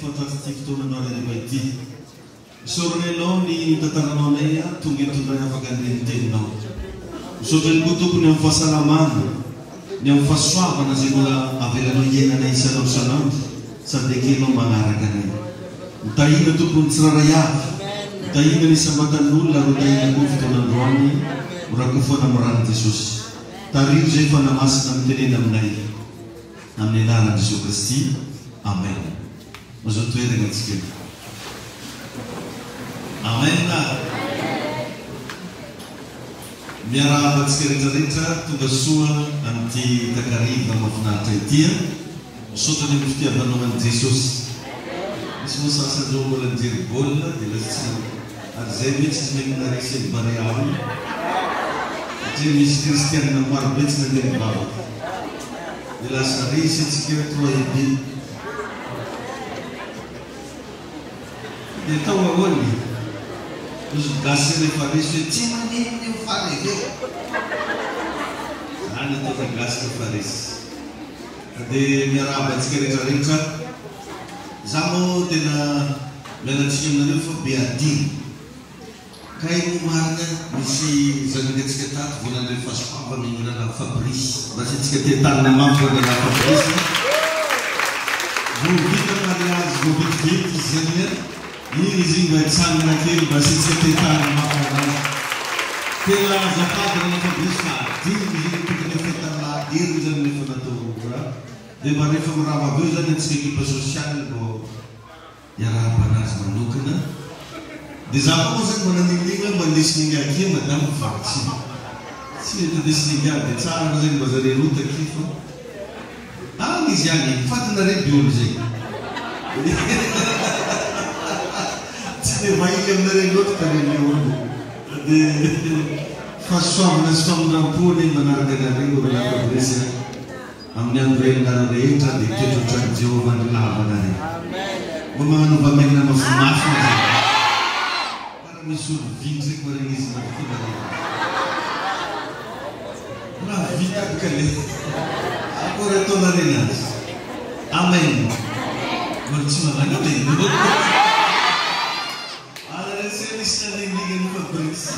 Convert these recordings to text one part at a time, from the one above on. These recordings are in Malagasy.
fantastique fotoananao rehefa ity. Misaoranao ny tantaranao anay tonga hitondray afaka andeha teninao. Misaotra ihany koa tokony amin'ny fahasalamana, ny amin'ny fahasoavana izay mbola avelanao iainana isanao isanandro sady akenao magnaraka anay. Mitahina tompony tsiraray avy, mitahina ny sambatan'olona ary mitahina koa fotoanandroany mirakofana amin'ny rano Jesosy. Tariro izay fanamasina mitenena aminay amin'ny anaran'i Jesosy Kristy. Amen. Mazoto toerana antsika. Amen. Miarahaba antsika rehetrarehetra tonga soa amin'ity takariva mahafinaritra ity. Misaotra ny amin'ny fitiavanao an'i Jesosy. Misy moa sasandreo mbola mijery baolina dia lasa ary izay mihitsy tsy maintsy naresy ny Baréal. Satria misy kristianina maro be tsy nandeha mivavaka. Dia lasa resy antsika toa ebe. Dia tao ahoany izy gasy rehefa resy hoe tsy manino io fareveo. Zany ataova gasy rehefa resy. Dia miarahaba antsika rehetrarehetra. Zaho moa tena mialatsika aminareo fa be adiny. Kay no marina misy zanagatsika tato volan'ireo fahasoavana iny rahalahy Fabrice. Mba sy antsika te-tanana mafy rahalahy Fabrice. Vovita mariage vovitivity izy zany. Iny izy mba hitsangana kely mba sy antsika te-tanana mafy rahalahy. Tena azafady rahalahy Fabrice fa adiny izy iny tokony efa tanahadiny zany rehefa natao. Dia mba rehefa mirava avy eo zany antsika ekipa sosialy mbo hiarahaba anazy manokana. Dia zaho koa zany mananingina mba ndesin'iny akia madamo fatsy. Tsy mety ndesin'iny aby dia tsara zany mba zareo roa takio fa any izy any fatinareo biolo zay. Tsy dia mahily aminareo loatra tareo olo. Dia fahasoavana sy famindrampony manaraka anareo rahalahy Fabrice amin'ny andro enina rehetra dia toetrotran'i Jehovah andro lavanareo. Mba magnanova maina mafimafina zay. Para misy olo vitsy koa regny izy mafina regny. Raha vita ka le. Akory ataonareo azy. Amen. Mbola tsy magnano regny. Ala se misy naningningan'ny Fabrice.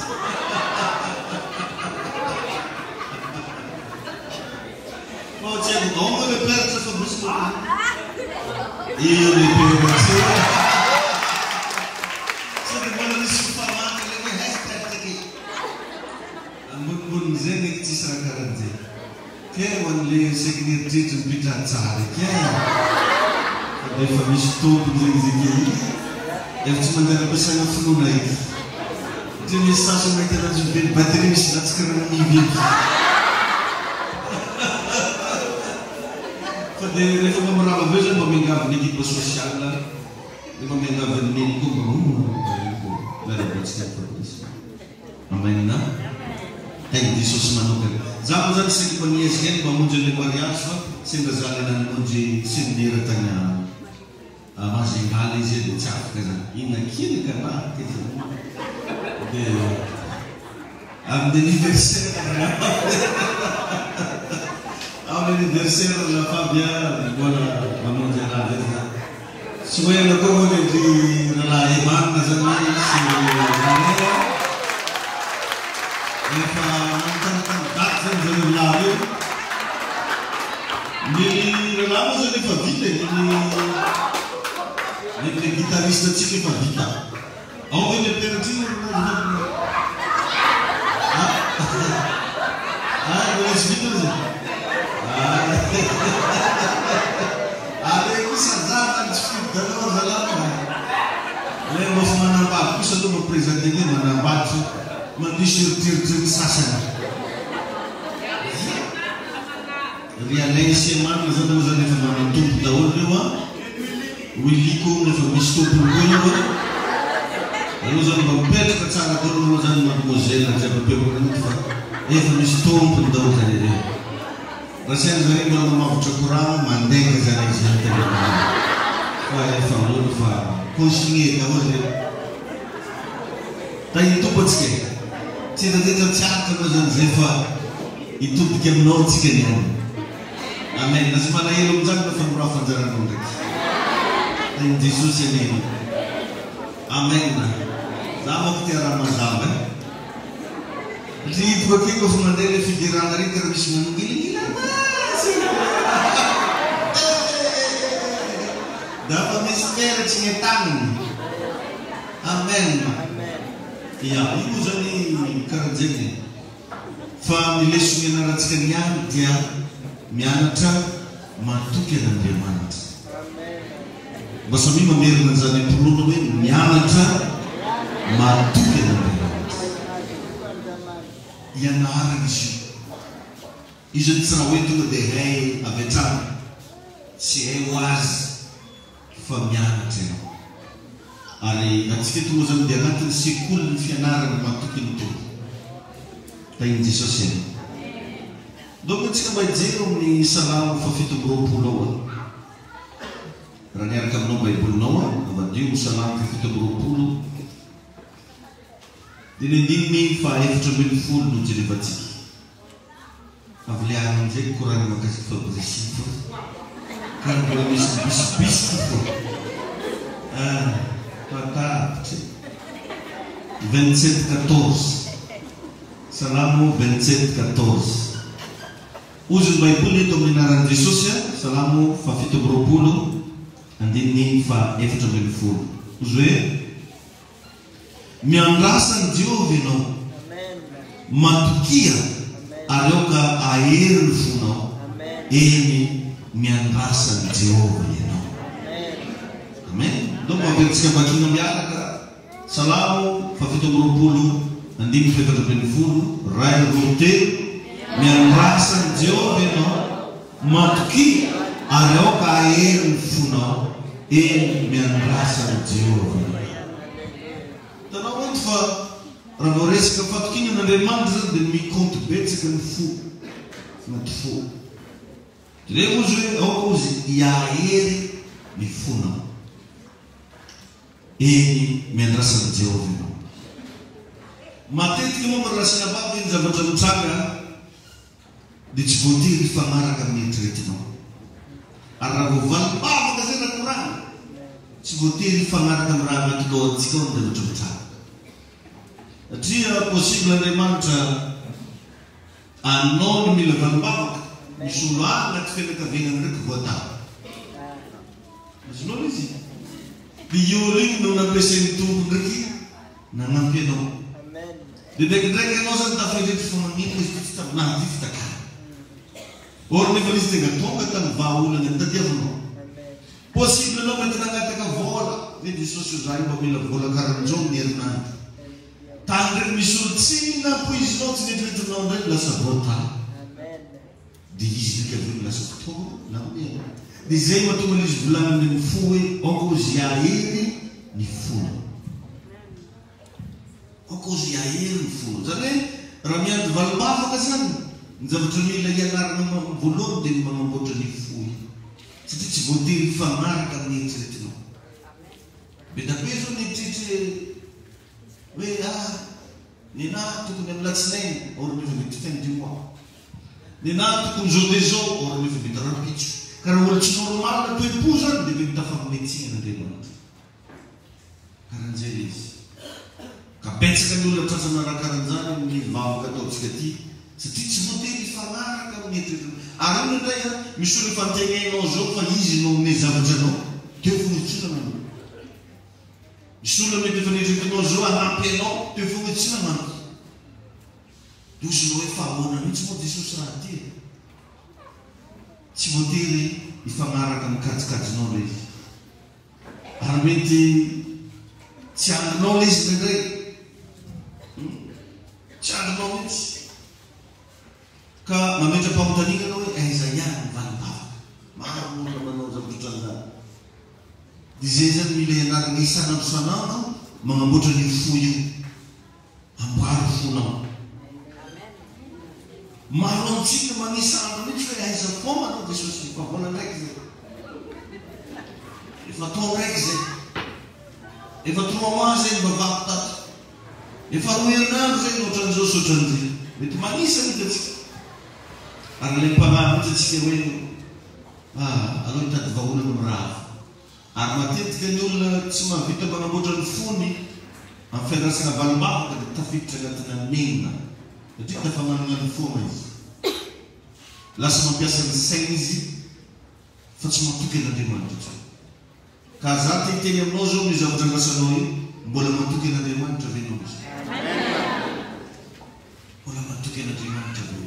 Oh, tiens, on va le perdre, ça fait beaucoup. Et on est payé. Ça demande de se faire mal, mais il reste attaqué. On nous aime et qui sera garanti. Tiens, on les sécurité de l'hôpital Tsar. Tiens, les familles sont toutes les équipes. Et tu m'as dit que ça n'a pas de naïf. Tu me dis ça, je vais te dire une batterie, mais c'est là que je vais vivre. Dia rehefa mamarava avy eo zany mba miangavy ny ekipa sosialy rehefa miangavy ny meny koa miarahaba antsika Fabrice. Amen. Hain'i Jesosy manokana. Zaho moa zany sy ekipa ny ESN mba hamonjy an'ilay mariage fa sendra zany namonjy séminaire tany Majunga izy dia tsy afaka zany. Inona kely ka raha ty zany. Dia amin'ny anniversaire l'anniversaire de la Fabia, voilà, maman de la Vega. Si vous voyez le commun de la Eman, les amis, c'est la Nera. Et pas quatre de la rue. Mais là, vous allez pas vite, les guitaristes, c'est pas vite. On veut les perdre. Vous l'expliquez. Ada itu sadar dan dalam dalam. Lembut menambah, bisa tu mempresentasi menambah tu, mendisirtir sasaran. Realisasi mana zaman zaman itu menentuk tahun lima, wiliko nefamisto punya apa. Lalu zaman berbeda kecara turun zaman mademoiselle zaman beberapa itu, nefamisto pun tahu kan ini. Rasanya dari malam mau kurang mandeng ke sana sini tadi. Wah, famulu fa, kusingi kamu sih. Tapi itu pasti. Cita-cita cakap macam Zefa itu bikin notes kan ya. Amin. Nasi mana yang lumzak berfirman jalan mudik. in Jesús name. Amen. Zama kiti Ramazan. Di porque ko mandele fikiran dari terus gila-gila. Dapat mispera cingetan. Amen. Ya, ibu jadi kerjanya. Family sungguh naratskan yang dia mianata matuke dan dia manat. Basami mamir manzani puluh nabi mianata matuke dan dia manat. Yang nahar gishi. Ijen serawe tu dehai abetan si was famianata. Ari atske tu muzam dia ngatin sikul fianar matukin tu. Tayin Jesus yan. Doon ka ba zero ni salam fafito grupo loa. Ranyar ka no Bible noa, abadiyo salam fafito grupo. Dinindin mi 5 to bin full no jiribati. Avlian je kurang makasih fa posisi. Kan boleh bis tu. Kata 27:14. Salamu 27:14. Usus Bible itu menaran Jesus ya. Salamu fafito grupo. Andin ni fa efto bin full. Uzwe miandrasan Diovino matukia aroka air funo emi miandrasan Diovino. Amen. Dopo aver scampato una bianca, salamu fafito grupo andin fafito bin full rai rote miandrasan Diovino matuki aroka air funo emi miandrasan Diovino. Tanawant fa ravores ka fatkin na remandre de mi compte betse kan fu na fu diremos ao cozi ya ele mi funa e mi andrasa de Jehova matet que mo rasina ba bin za mtsaga de chibuti de famara ka mi tretino aragovan ba ka zena Quran chibuti de famara ka mrama to zikon de mtsaga. Dia possible remanta a non mi levantava mi sulla la fede che viene nel vota. Mas non esiste. Di yoli non appresento perché non ampieno. Amen. Di che non sta fede di famiglia questo sta na vita cara. Or ne voliste che tonga tan vaula ne tadiano. Possible non mettere na ta vola, vedi socio zai ba mi la vola caranjon ni na. Tangre misulcina pois not ne vedono nella sabota. Amen. Diz que viu na sabota, não é? Dizem que tu me diz blando no fui, ou cozinhar ele no fundo. Ou cozinhar ele no fundo. Sabe? Ramian valbava casan. Nzava tuni la yanar no volume de mama boto no fui. Se tu te botir famar ka ni tretino. Beda peso ni tete. Nina tu kunem latsnen or mi vit tendiwa. Nina tu kun jodezo or mi vit rapich. Karol normal tu ipuzan de vit fammetina de non. Karanzelis. Kapets kan dula tsana na karanzana mi vav ka to skati. Se ti tsmote di famara ka mi tretino. Aram na ya mi shuri fantenge no jo fa izi no me zavajano. Te funciona. Sulla mi definire che non gioca a pieno, ti funziona. Tu se lo fai buona, non ci può dissustrati. Ci vuol dire di fare come cazzo non Armenti ci hanno knowledge vedrai. Ci hanno knowledge. Ka mameta pamtani ka noi è Isaia valba. Ma non so tutto. Dizesan milenar ni sana sana mengambutan ni fuyu ambar funo malon sing manisa ni fe ai sa foma no Jesus ni papona rexe e fa to rexe e fa tu mamaze bavata e fa ruirna ze no tanzo so tanzi mit manisa ni tsi arle pama tsi we allora ta vauna no bravo Ary matetika ny olona tsy mahavita manamboatra ny fony amin'ny fiandrasana valim-bavaka dia tafiditra agnatina menina satria dafa manana ny foana izy. Lasa mampiasa ny saina izy fa tsy matoky an'Andriamanitra. Ka za teny aminao zao ny zavatra andrasanao io mbola matoky an'Andriamanitra ve ianao izy? Mbola matoky an'Andriamanitra ve?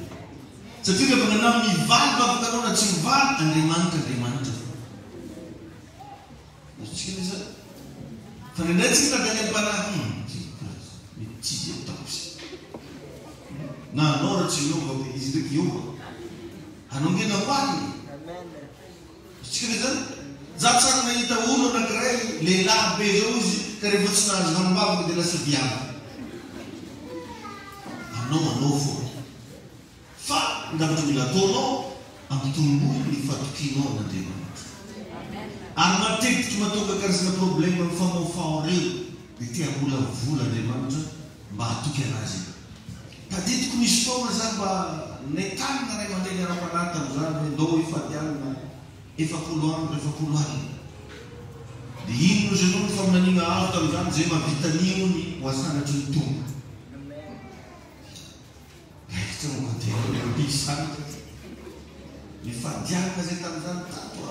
Satria rehefa nanao mivaly vavaka anao na tsy mivaly Andriamanitra tsika zany. Fa nendray tsika tadany am-panahy tsy dia taposy. Na anao raha tsy Iova izy ndraiky Iova. Anao ngena hoaniny. Tsika zany. Za tsara nahita olo anankiray lehilahy be zao izy ka rehefa tsy nahazo valim-bavaka dia lasa viavy. Anao foana. Fa ndavatra mila ataonao ampitomboy ny fatokianao an'Andriamanitra. Ary matetika matonga karazana problème amin'ny famaofao reo dia tia mbola vola Andriamanitra mba hatoky anazy. Tadidiko misy foana za mba naitanina ray aman-dreny ara-panahy tamin'izany ndao ifadianana 70 andro. Dia ino izy anao ny faminaniana azo tamin'izany zay mahavita an'io ny ho asanatry ny tombo. Tsy mokatena mpisany mifadianana zay tamin'izany tato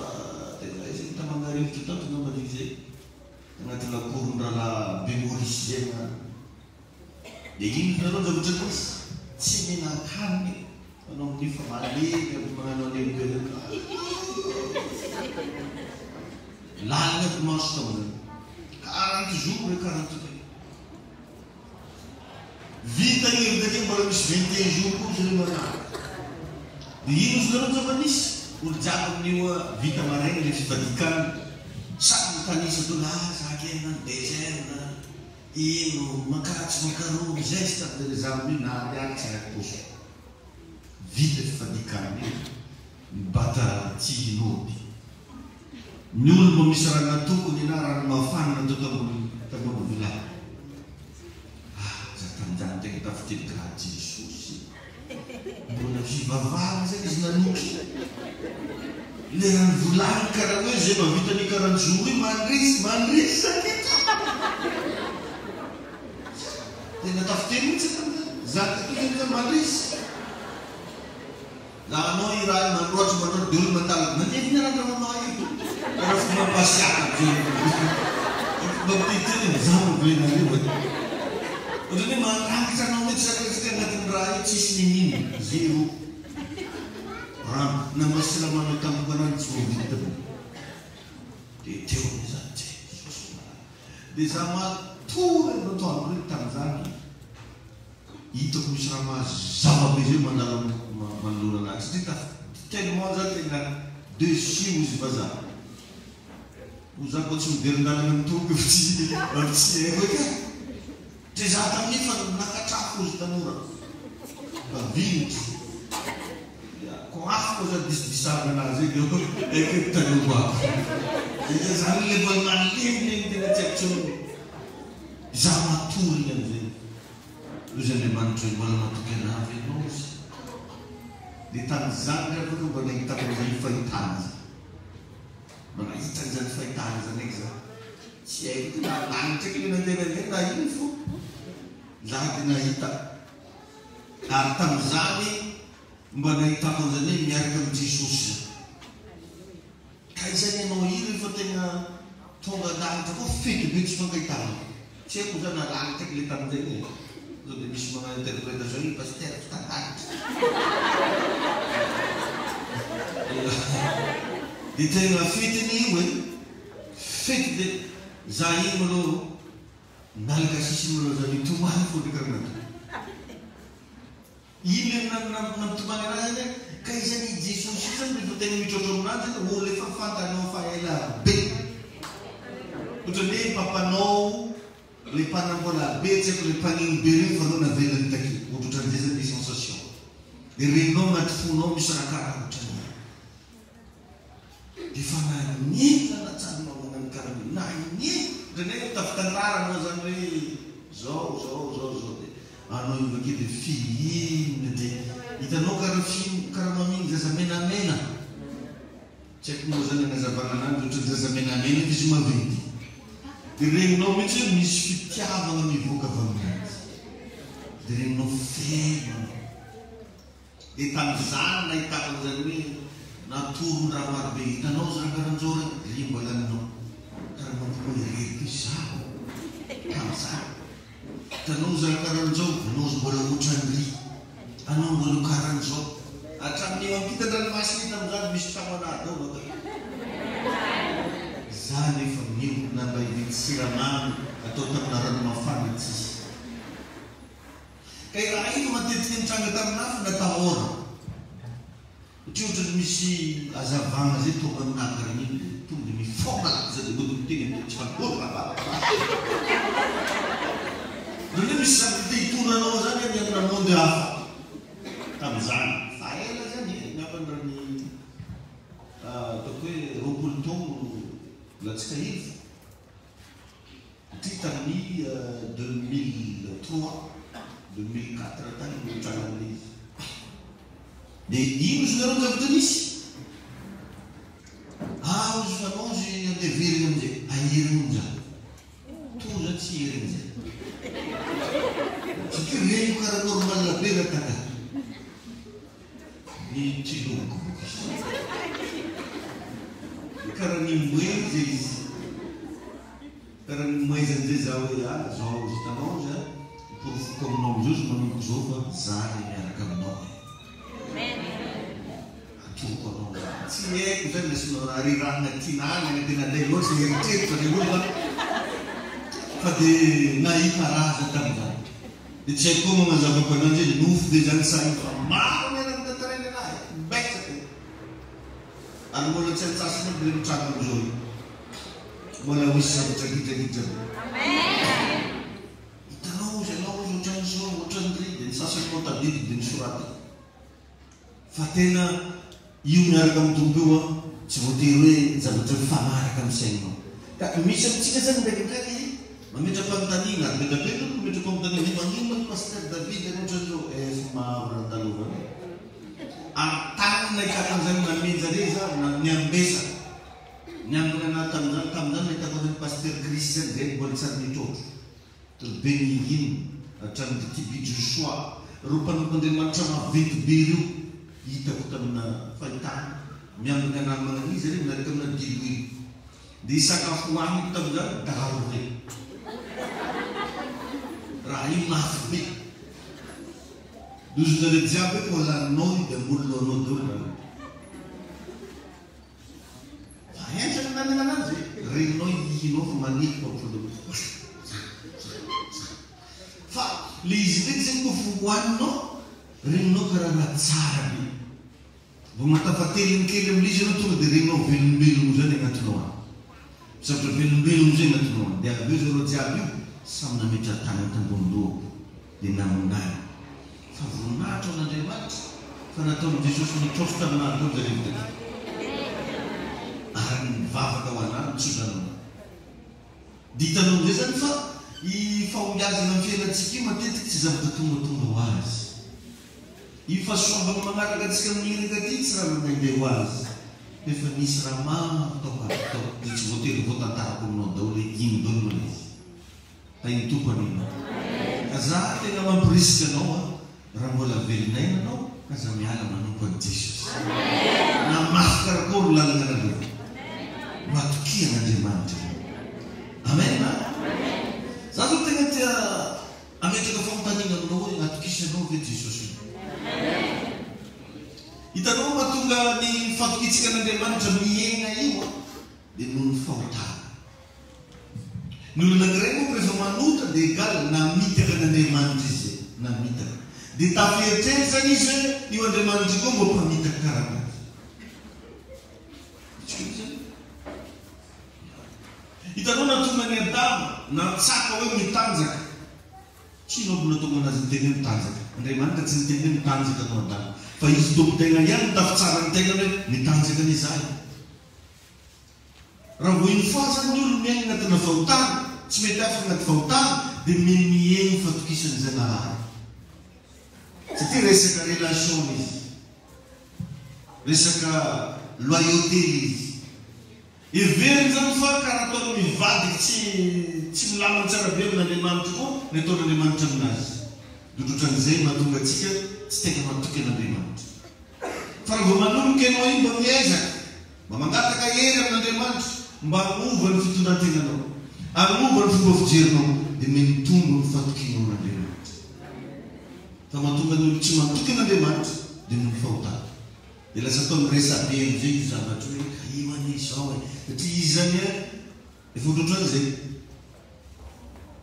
tena izay tamanarivotra tato namany zay agnaty lakoron-drala be Maurice zay na. Dia ino nareo zavatra nisy tsy mihinan-kaniny anao amin'ny fa malemy magnano an'elobelona lalina ko maso tamin'izany 40 jours hoe 40 jours. Vita ny evy mbola misy 21 jours koa izy manao. Dia ino izy nareo zava-nisy olo jiaby amin'io vita maraina le fivadikana samy kanisa to zakena désert ino makatsy makaro geste dia zamin'io na aliany tsy haiko poso. Vita fivadikana mibata tsy hinody. Ny olo mba misy rana tokony na rano mafana natao tambony vilany. Zatanjany tegna tafitely graty Jesosy. Mbola fivavahana zay izy nanoky. Le rano volany karaha hoe zay mavita ny 40 jours mandrisy sakitra. Tena tafitely mihitsy tamin'izany. Zaka tokony mandrisy. La anao iraha mandroatra manao dia olo matalaky mandeha niaraka manao io. Raha fomba pasiaka baptiteny zao venareo. Ohatran'ny hoe mandrangitra anao mety sakresaka agnatin'ny raha io tsisy ninino zero. Raha namasiramano tampoka anany tsy voavita. Dia teo amin'izany Jesosy. Dia za matory anao tao amin'ny tamin'izany hitako misy raha mazava-be zay mandalo manoloana anazy. Satria tellement za tena dessus izy vazaha. Za koa tsy miverindalana amin'ny tombo tsy haiko eka. Dia za tamin'iny fa nakatrafo izy tanora. Vinitry. Ko afo za disarana anazy eka tanoko ako. Zany le mbola malemy tena tsy haiko. Za matory an'izay. Izy Andriamanitra mbola matoky anavy ianao izy. Dia tamin'izany rehefa mba nahitako an'izay fahitana. Mba nahita an'izany fahitana zany eky za. Tsy haiko na lanitra kely nandeha na ino fo. Za dia nahita. Ary tamin'izany mba nahitako an'izany hoe miaraka amin'ny Jesosy. Ka izany ianao io rehefa tena tonga lanitra koa fety be tsy fankahitana. Tsy haiko zany na lanitra kely tamin'izay. Dia misy mga interprétation io pasteur fitanganitra. Dia tena fetiny io hoe fety dia za io maloha nalaka sisiny maloha zany tomany fo ndraiky raha ino nampitomany anazy ka izany Jesosy io zany rehefa tena mitrotro aminazy olo efa fantanao fa ela be. Ohatran'ny hoe papanao le mpanambola be tsy haiko le mpanino be reo fa anao navelany takeo. Ohatran'izay zany le sensation. Dia reninao anaty fonao misy raha karaha ohatran'io. Dia fa nanina natsanonao manano karaha io. Nanina. Ohatran'ny hoe tafitantaranao zany hoe zao. Dia anao io vakeo dia filina dia hitanao karaha maminy zaza menamena. Tsy tsy haiko moa zany anazavana an'andro ohatrany zazamenamena izy maventy. Dia regninao mihitsy hoe misy fitiavana mivoaka avy aminazy. Dia regninao felona. Dia tamin'izany nahitako an'izany hoe natoron raha marobe. Hitanao zany karan'izao re mbola anao. Karaha mampipoa irery izaho. Tamin'izany. Hitanao zany karan'izao, anao mbola ohatran'ry. Anao mbola karan'izao. Hatramin'ny mampita-dranomasina tamin'izany misy tamanady ao bakao. Zany efa mihodina mba hividy siramamy atao tamina ranomafana tsisy. Ka raha io matetika nitranga taminafa natahora. Satria ohatrany misy azavana zay tonga amin'akarany iny tonga mifaona zany godotena tsy fankory Ndio misy zavatra hitonanao zany any amina monde hafa. Tamin'izany fa ela zany nampandrany ataoko hoe roapolo taogno latsaka hivy. Ty tamin'ny 2003 2004 tany mitrangana izy. Dia ino izy nareo zavatra nisy? Ozy fanonzy andeha veriny amin'izay. Aheriny amin'izany. Toza tsy heriny izay. Satria reny karaha normal be raha taka. Ny tsiloko. Karaha ny moezy izy. Karaha ny moezy an'izay zaho hoe zao hitanao zany porofoko aminao amin'izao izy manomboka izao fa zany miaraka aminao. Atoko anao zany. Tsy haiko zany lesonao arirahana tinany any tena anday loatra ny eritrery fa dia olona fa dia nahikaraza tamin'izany. Dia tsy haiko koa magnazavako ananjy hoe nofo dia zany sany fa maro miaraka tantarainy anahy betsaka. Ary mbola tsy antsasany dia mitranga amin'izao io. Mbola misy zavatra gidragidra. Hitanao izy anao izy ohatran'izao ohatran'ry dia ny sasany koa tadidy dia nisorata. Fa tena io miaraka amin'ny tombo io tsy voatery hoe zavatra mifanaraka amin'ny sainao. Ka misy amintsika zany ndraikindraiky mametra-panontaniana ary betapetro mametra-panontaniana magnino ny pasteur David ohatran'izao maro randalovana. Ary tanana ikakan'izany namenjare za niambesaka. Niambina anahy tamin'izany nahitako ny pasteur Chris zany zay mbola tsary mitrotro. Be mihino hatramin'ny Tibidy Joshua ro mpanompoandriamanitra maventy be ireo hitako tamina fahitana miambina anahy manana izy reny miaraka amina diloilo. Dia isakafo hoaniko tamin'izany daharo reny. Raha io mafy be. Dozy zareo jiaby hoe olaninao dia molonao daholo. Fa entraka namena anazy reninao ihinao fa maniko mampolo. Fa le izy ndraiky zany kofa hoaninao reninao karaha raha tsara be. Vao matafateliny kely amin'izy ianao tonga dia reninao velombelogno zany agnatinao any. Zavatra velombelogno zay agnatinao any. Dia avy eo zareo jiaby io samy nametra tany an-tambondoko dia namonay. Fa voninahitra an'Andriamanitra fa nataon'i Jesosy nitrotro taminahy tao zareo vitaka. Ary nivavaka ho anahy nitsodranao. Dia hitanao amin'izay zany fa i fahombiazana amin'ny fiainantsika io matetika tsy zavatra tonga ho azy. I fahasoavana magnaraka antsika amin'ny irakaty tsy raha mandehandeha ho azy. Efa nisy raha maro tao dia tsy voatery voatantarako aminao daholo hoe ino daholo mbola izy. Tainy tompo anina. Ka za tena mampirisika anao raha mbola velonay anao ka za miala manompo an'i Jesosy. Na mafy karakory lalana anareo. Matokian'Andriamanitra. Amen. Za zao tena tia ametraka fanontaniana aminao hoe atokisanao ve Jesosy. Hitanao mahatonga ny fatokitsika an'Andriamanitra miaina io dia noho ny fahotana. Ny olona anankiray moa rehefa manota dia egal namitaka an'Andriamanitra izy namitaka. Dia taferitreritra zany izy hoe io Andriamanitra koa mbo mpamitaka karaha azy. Hitanao natonga ny Adama natsaka hoe mitanjaka. Tsino aby natonga anazy niteny hoe mitanjaka. Andriamanitra tsy niteny hoe mitanjaka anao Adama. Fa izy tompo-tegna ihany tafitsara ny tegna hoe mitanjaka an'izahay. Raha vo iny foa zany ny olo miaigna anatina fahotana, tsy mety hafa anaty fahotana, dia miaigny fatokisan'ny Zanahary. Satria resaka relation izy. Resaka loyauté izy. Everiny zany fa karaha ataony mivady tsy milamina tsara be amin'Andriamanitra koa ny ataon'Andriamanitra aminazy. Dodotran'izay mahatonga antsika tsy tena matoky an'Andriamanitra. Fa raha vao manomboka ianao iny mba miezaka, mba mangataka hery amin'Andriamanitra mba hagnova ny fitondrantenanao, hagnova ny fomba fijerinao, dia mitombo ny fatokianao an'Andriamanitra. Fa mahatonga ny olo tsy matoky an'Andriamanitra dia no fahotana. Dia lasa ataony resabe amin'izay io zavatra hoe io any izao e. Satria izy zany efa ohatrohatran'izay.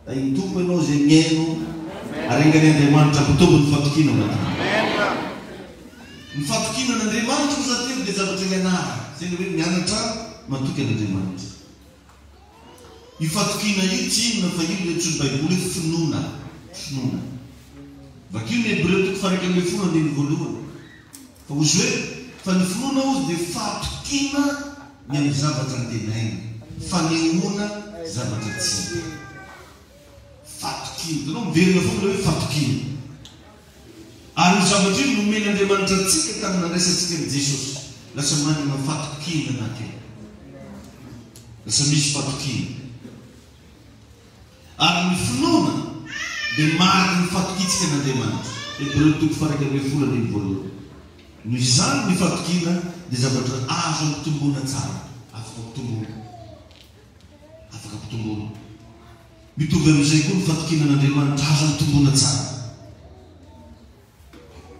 Mitombo ianao izay miaino arengany Andriamanitra ampitombo ny fatokina anatiny. Ny fatokina an'Andriamanitra koa zately dia zavatra ianara. Izay hoe mianatra matoky an'Andriamanitra. Io fatokina io tsy inona fa io antsoin'ny Baiboly hoe finoana. Finoana. Vakio ny Hébreu toko faha 1:10 fa ozy hoe fa ny finoana ozy dia fatokina ny amin'ny zavatra antenaina, fanehoana zavatra tsy. Fatokina. Tanao miverina foana hoe fatokina. Ary ny zavatra io nomen'Andriamanitra antsika tamin'ny nandraisantsika ny Jesosy. Lasa manana fatokina anakeo. Lasa misy fatokina. Ary ny finoana dia mariky ny fatokitsika an'Andriamanitra. Hébreu toko faha 1:10. Noho izany ny fatokina dia zavatra azo ampitomboana tsara. Afaka ampitomboana. Afaka ampitomboana. Mitovy amin'izay koa ny fatokina an'Andriamanitra azo ampitomboana tsara.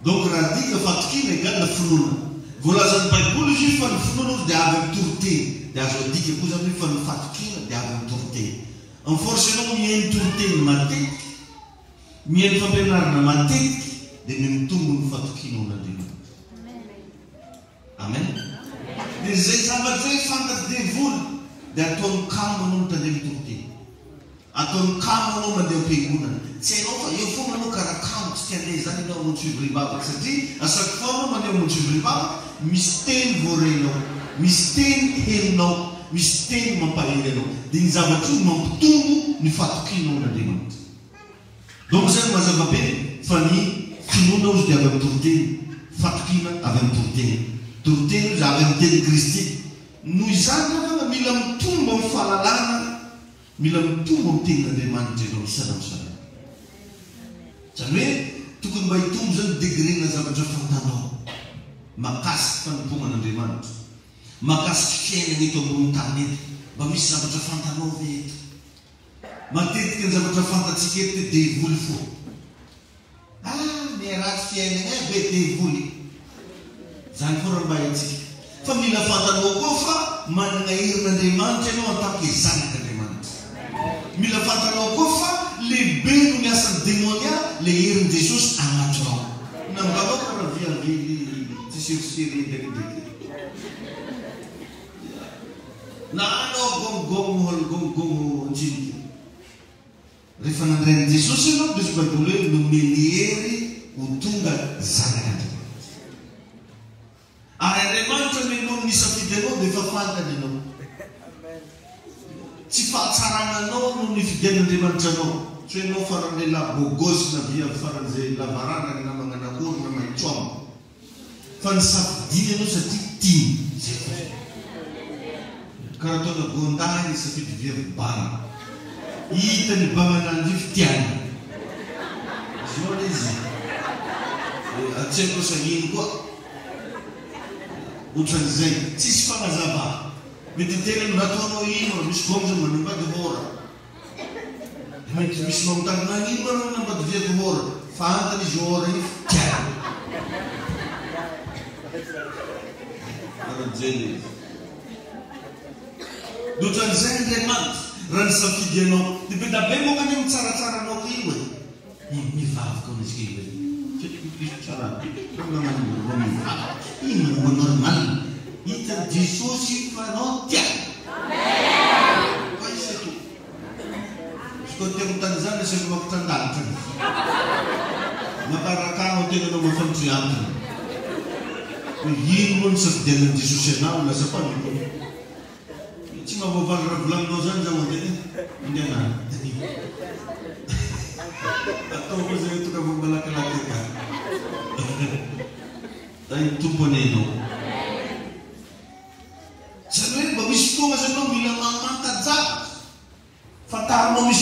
Donc raha dika fatokina égale finoana. Voalazan'ny Baiboly izy fa ny finoana dia avy amin'ny toroteny. Dia azo adika koa zany fa ny fatokina dia avy amin'ny toroteny. Amin'ny forcenao mihaino toroteny matetika, mihaino fampianarana matetika, dia mitombo ny fatokina an'Andriamanitra. Amen. Dia izay zavatra hoe fantaty devoly dia ataony kamo anao mitandreny toroteny. Ataony kamo anao mandeha am-piangonana. Tsy hainao fa eo foana anao karaha kamo tsy tian'ilay zany ianao hamonjy fivoriam-bavaka satria asaky foana anao mandeha hamonjy fivoriam-bavaka misy teny voarenao, misy teny helinao, misy teny mampahery anao. Dia ny zavatra io mampitombo ny fatokianao an'Andriamanitra. Donc zany mazava be fa ny finoana ozy dia avy amin'ny toroteny, fatokina avy amin'ny toroteny. Toroteny ozy avy amin'ny teny Kristy. Noho izany afa mila mitombo amin'ny fahalalana, mila mitombo amin'ny tenin'Andriamanitra ianao isan'am'izany. Zany hoe tokony mba hitombo zany degrena zavatra fantanao mahakasiky fanompoana an'Andriamanitra, mahakasiky fiainana eto ambony tany eto. Mba misy zavatra fantanao ve eto. Matetika ny zavatra fantatsika eto dia devoly foa. Miaraty fiainana be devoly. Zany foana mba haitsika. Fa mila fantanao koa fa manana herin'Andriamanitra ianao antaky zanak'Andriamanitra. Mila fantanao koa fa lehibe no ny asan'ny démonia le herin'i Jesosy agnatinao. Nambanao karaha viavily tsy serisery ndraikidraiky. Na anao gomogomo anjinika. Rehefa nandrain'i Jesosy ianao dia Baiboly hoe nomeny hery ho tonga zanak'Andriamanitra. Ary Andriamanitra menao nisafidy anao dia efa fantany ianao. Tsy fahatsarana anao no nifidian'Andriamanitra anao. Tsy hoe ianao faran'ilay labogosy na via faran'izay lavarangana na magnanakoro na maitsoamo. Fa nisafidiany ianao satria tiany. Karaha ataona gondahy safidy via-bana. Hita ny bangan'andro io fitiany. Zao izy. Atseko sagnino koa. Ohatran'izay, tsisy fanazava. Mety tena nataonao ino, misy gomza manambady hora. Mety misy mamitana ino manao manambady viako hora. Fantany izy hora io fitiany. Karan'izay izy. Ohatran'izay Andriamanitra. Raha nisafidy anao, dia be da be moa ka ny mitsaratsara anao ko io e. Mivavaka an'izy kely. Tsara. Ino mo normal. Hita Jesosy fa anao tiany. Fa isa to. Izy koa tena tany zany asako mampitandalitra. Makarakao tena anao mafanotry antony. Ino mo nisafidianan'i Jesosy anao lasa fa tsy mahavoavaly raha volaminao zany zaho mandeha andehanana. Ataoko zay tonga vo malakilaky ka. Dahil tumpo na ino.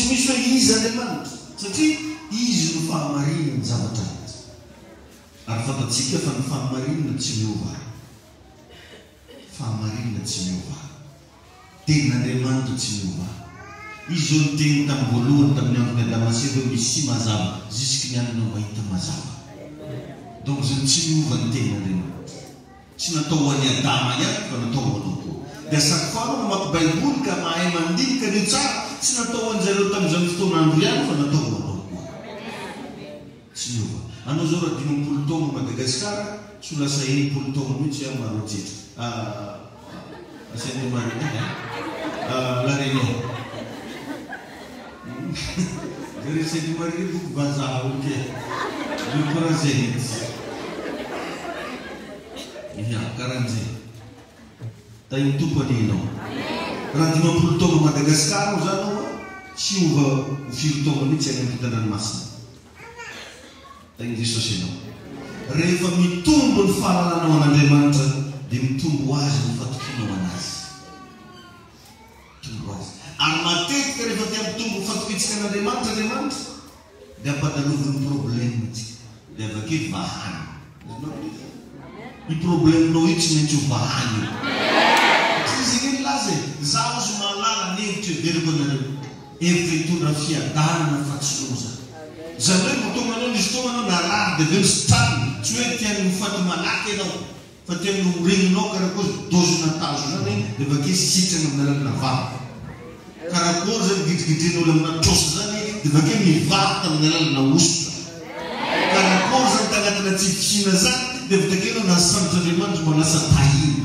misy hoe izy Andriamanitra satria izy no fahamarinana ny zavatra rehetra. Ary fantatsika fa ny fahamarinana tsy miova. Fahamarinana tsy miova. Tenin'Andriamanitra tsy miova. Izy zao ny teny tamin'ny voalohany tamin'ny andron'ny Adamasy hoe misy mazava jusky ny andro mahita mazava. Donc zany tsy miova ny tenin'Andriamanitra. Tsy natao ho an'ny Adama ihany fa natao ho anao koa. Dia chaque fois no mamaky Baiboly ka mahay mandinika ny tsara tsy natao ho an'izareo tamin'izany fotoan'andro ihany fa natao ho anao koa. Tsy miova. Anao zao raha 5 taona Madagasikara tsy ho lasa 1 taona mihitsy ihany marojetra. Sainte Marie la Réunion. Dari Sainte Marie buku vazaha oke. Buku razeni. Iya, karanzi. Tayo tupa dino. Raha 50 taona Madagasikara zany tsy ova 4 taona mihitsy any amin'ny tanàn'Masina. Tayo Jesosy ianao. Rehefa mitombo ny fahalalana ao an'Andriamanitra dia mitombo azy ny fatokinao anazy. Mitombo azy. Ary matetika rehefa tia mitombo fatokitsika an'Andriamanitra dia ampadaloviny problème dia avake vahany. I probleminao io tsy maintsy ho vahany. Izy ny laza zaho ozy mahalala ny hevitra everiko anareo. Hevitra hitondra fiadanana fa tsy loza. Zany hoe motonga anao nisy fotoana anao narary dia aveo sitrany. Tsy hoe tiany mifaty malaky ianao fa tiany miregninao karakory dozina tazo zany dia avake sitrana amin'ny alalana vava. Karakory zany gidigidren'olo amina trosy zany dia avake mivata amin'ny alalana ositra. Karakory zany tagnatina tsifisina zany dia vitakeno nasan'Andriamanitra manasa tahiny.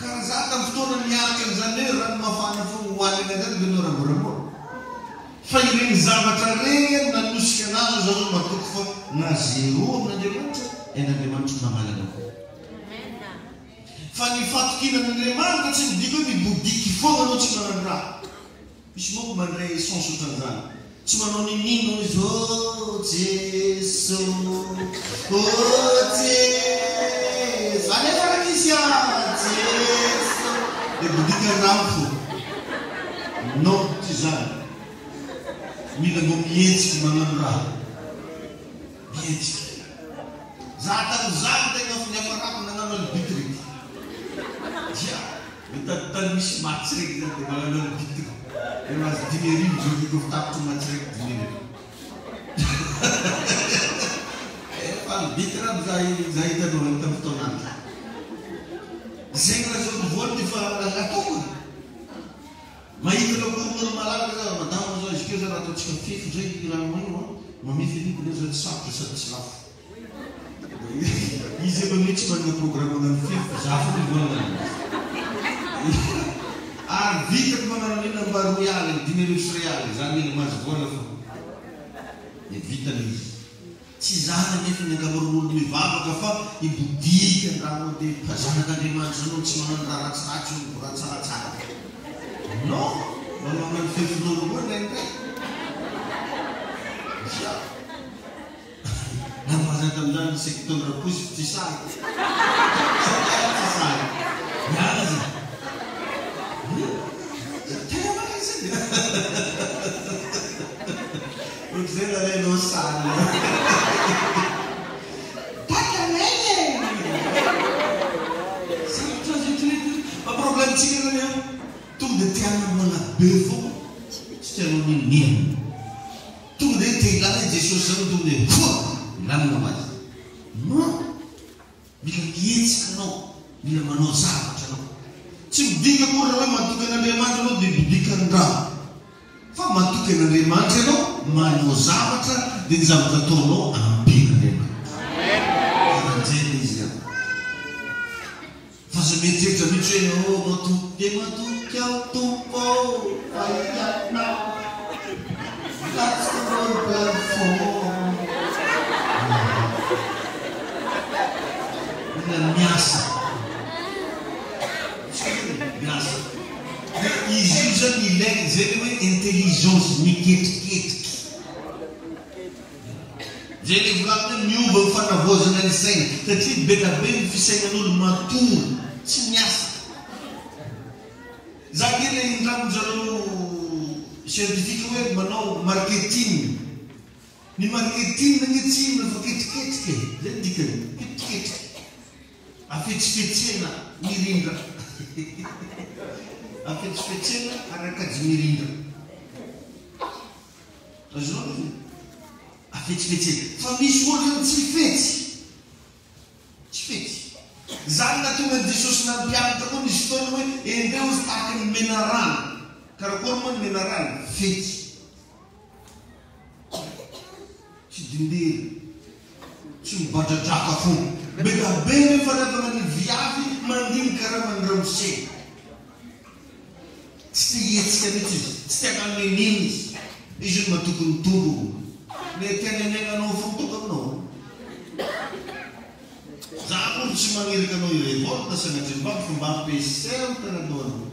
Karaha za tamin'ny fotoana miaraka amin'izany hoe rano mafana foana hoanina zany dia anao ramborambola. Fa ireny zavatra reny nanosika anazy zao matoko fa na zero amin'Andriamanitra ain'Andriamanitra mamalana koa. Fa ny fatokinan'Andriamanitra tsy midika hoe mibodiky foana anao tsy manano raha. Misy moa mandray essence ohatran'izany. Tsy manao ninino izy oh Jesu, oh Jesu, anefa rakisy Jesu. Dia bodika rano fo. Non, tsy zany. Mila mbô mihetsika manano raha. Mihetsika. Za tamin'izany tegna fiafarako nagnano albitrika. Dia, mitaditany misy match raiky zany dia magnano albitrika. Dia mahazo 10,000 zao viko fitapitry match raiky 10,000. Efa albitra za hitanao tamin'ny fotoan'andro. Zegny raha zao mivoatra efa ataoko. Mahita lakoron'olo malaka zao madama zao izy keo zany ataontsika fefy zay raha io mamify aniko ne zany sarotra sady tsy lafo. Izy efa mihitsy manana programme manano fefy za foana mivolagna anazy. Ary vitako manano an'ina mba royale 10,000 rialy zany iny mahazo vola fa dia vitany izy. Tsy zany nefa ny ankamaroan'olo mivavaka fa ibodika andrano dia mpazanak'Andriamanitra anao tsy manano raha ratsiratsy io mbola tsaratsara. Non, magnano fefin'olo koa ndraindray. Namazana tamin'izany secteur raposy tsy sary. Tsy sary. Miala zany. Tena manay zany. Ohatr'izay lalainao sary. Takanay e! Sarotra zetrety. Fa problemtsika zany eo. Tonga dia tiana mana be foana. Tsy tianao ninino. Tonga dia te ilana Jesosy zany tonga dia ilamina ho azy. Non. Mila mihetsika anao. Mila manao zavatra anao. Tsy midika koa raha hoe matoky an'Andriamanitra anao dia midika an-draha. Fa matoky an'Andriamanitra ianao manao zavatra dia ny zavatra ataonao amben'Andriamanitra. Karan'izay izy ihany. Fa za mieritreritra mihitsy hoe oh matoky dia matoky aho tompo fahitana. Lasitao ny plafond. Mila miasa. Miasa. Izy io zany ilaina izay hoe intelligence miketriketriky. Zay le volanina miova ny fanavozana ny saina satria be da be ny fisainan'olo matory tsy miasa. Za kely indramon'izareo Scientifique hoe manao marketing. Ny marketing nanetsina fa ketriketrika zay dikany ketriketrika. Afetsifetsena mirindra. Afetsifetsena arakajy mirindra. Azonao izy afetsifetsena. Fa misy olo tsy fetsy. Tsy fetsy. Zany na tonga Jesosy nampianatra koa nisy fotoana hoe endreo izy tahaka ny mena rano. Karakory moa ny mena rano fetsy. Tsy dindery. Tsy mibadradraka foana. Beka be rehefa rehefa ny viavy mandiny karaha mandramosena. Tsy te hihetsika mihitsy izy. Tsy te hakaneniny izy. Izy io matokony toro. Le tianenenanao fotoka aminao. Za koa tsy manerika anao irevolta sanatria mba fa mba ampiaseo tananao.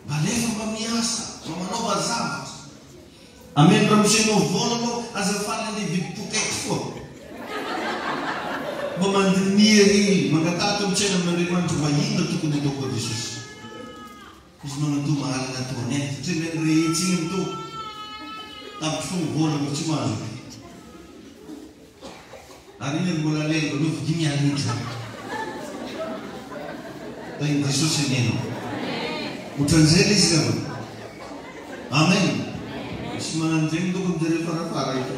Mba lefa mba miasa, mba manaova zavatra. Amen ramosenao vola anao azafana ny vidy pokety foa. Mba mandiniry mangatato mitsena amin'Andriamanitra mba inona tokony ataoko a Jesosy. Izy manatao mahalana atao anay satria ny rehetra igny amito. Tapy foana vola mba tsy mahazo. Ary iny mbola lengo no dimy alitra. Tain'i Jesosy anenao. Otran'izay izy ka. Amen. Sy mananjeny tokony dire farafara ito.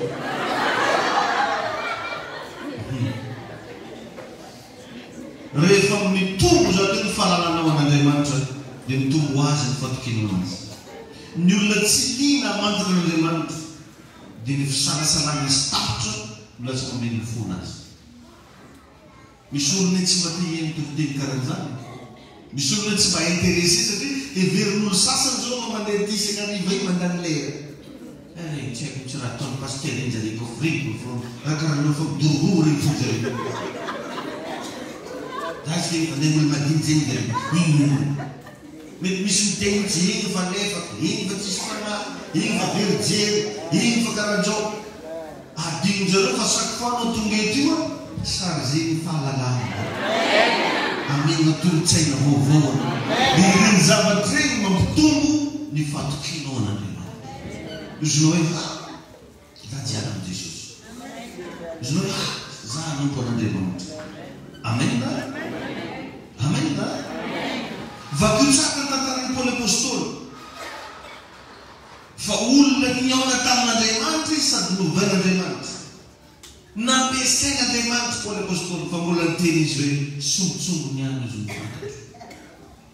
Rehefa mitombo zany ny fahalalana an'Andriamanitra dia mitombo azy ny fatokinao azy. Ny olona tsy liana amantona an'Andriamanitra dia ny fisalasalana izy tapitra milaza omeny fona azy. Misy olona tsy maty toteny karan'izany. Misy olona tsy mba intéressé satria heverin'olo sasany zao no mandeha ty isan'ariva iny mandany lera. Tsy haiko tsy raha ataon'ny paster iny zany ko frigo raha karaha fa dororo iny fo zay. Zasy ke mandeha olo madiny zay dia iny. Mety misy miteny tsy iny fa lefaka, iny fa tsisy fanahy, iny fa verijery, iny fa karan'izao. Adino zareo fa chaque fois anao tonga eto io chargé ny fahalalana. Amena tolotsaina vaovao. Dia ireny zavatra ireny mampitombo ny fatokinao an'Andriamanitra. Izy hoe dajiana amin'i Jesosy. Izy hoe za hanompo an'Andriamanitra. Amen na? Amen na? Vakotsaka tantaran'ny Paoly apôstôly. Fa olona niaona tamin'Andriamanitra sady novain'Andriamanitra. Nampiasain'Andriamanitra Paoly apôstôly fa mbola miteny izy hoe sombotsombony ihany izy mifantatra.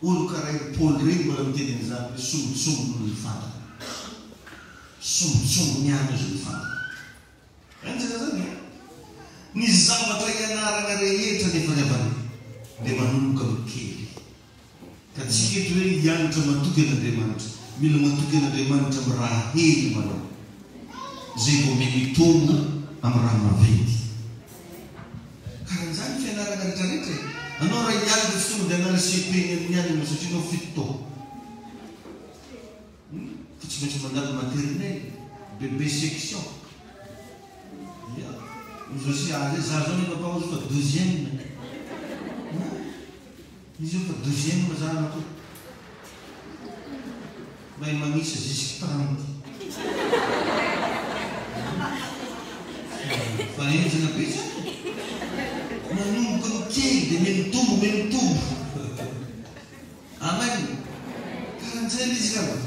Olo karaha Paoly reny mbola miteny an'izany hoe sombotsombony no mifantatra. Sombotsombony ihany izy mifantatra. Anjana zany. Ny zavatra ianarana rehetra nefa avany dia manomboka mikely. Ka tsy eto hoe hianatra matoky an'Andriamanitra. Mila matoky an'Andriamanitra amin'ny raha hely manao. Zay vao mitombo amin'ny raha maventy. Karan'izany fianarana rehetrarehetra. Anao raha hianatra tsy tonga dia hanara CP amin'ny anina satria anao fito taona. Fa tsy maintsy mandalo maternelle, bébé section. Nous aussi, les agents ne peuvent pas faire deuxième. Ils ont fait deuxième, mais ça n'a pas. Mais il m'a mis c'est jusqu'à 30. Fallait que je n'appelle ça. Mais nous, comme qui, de même tout. Amen. 45 Israël.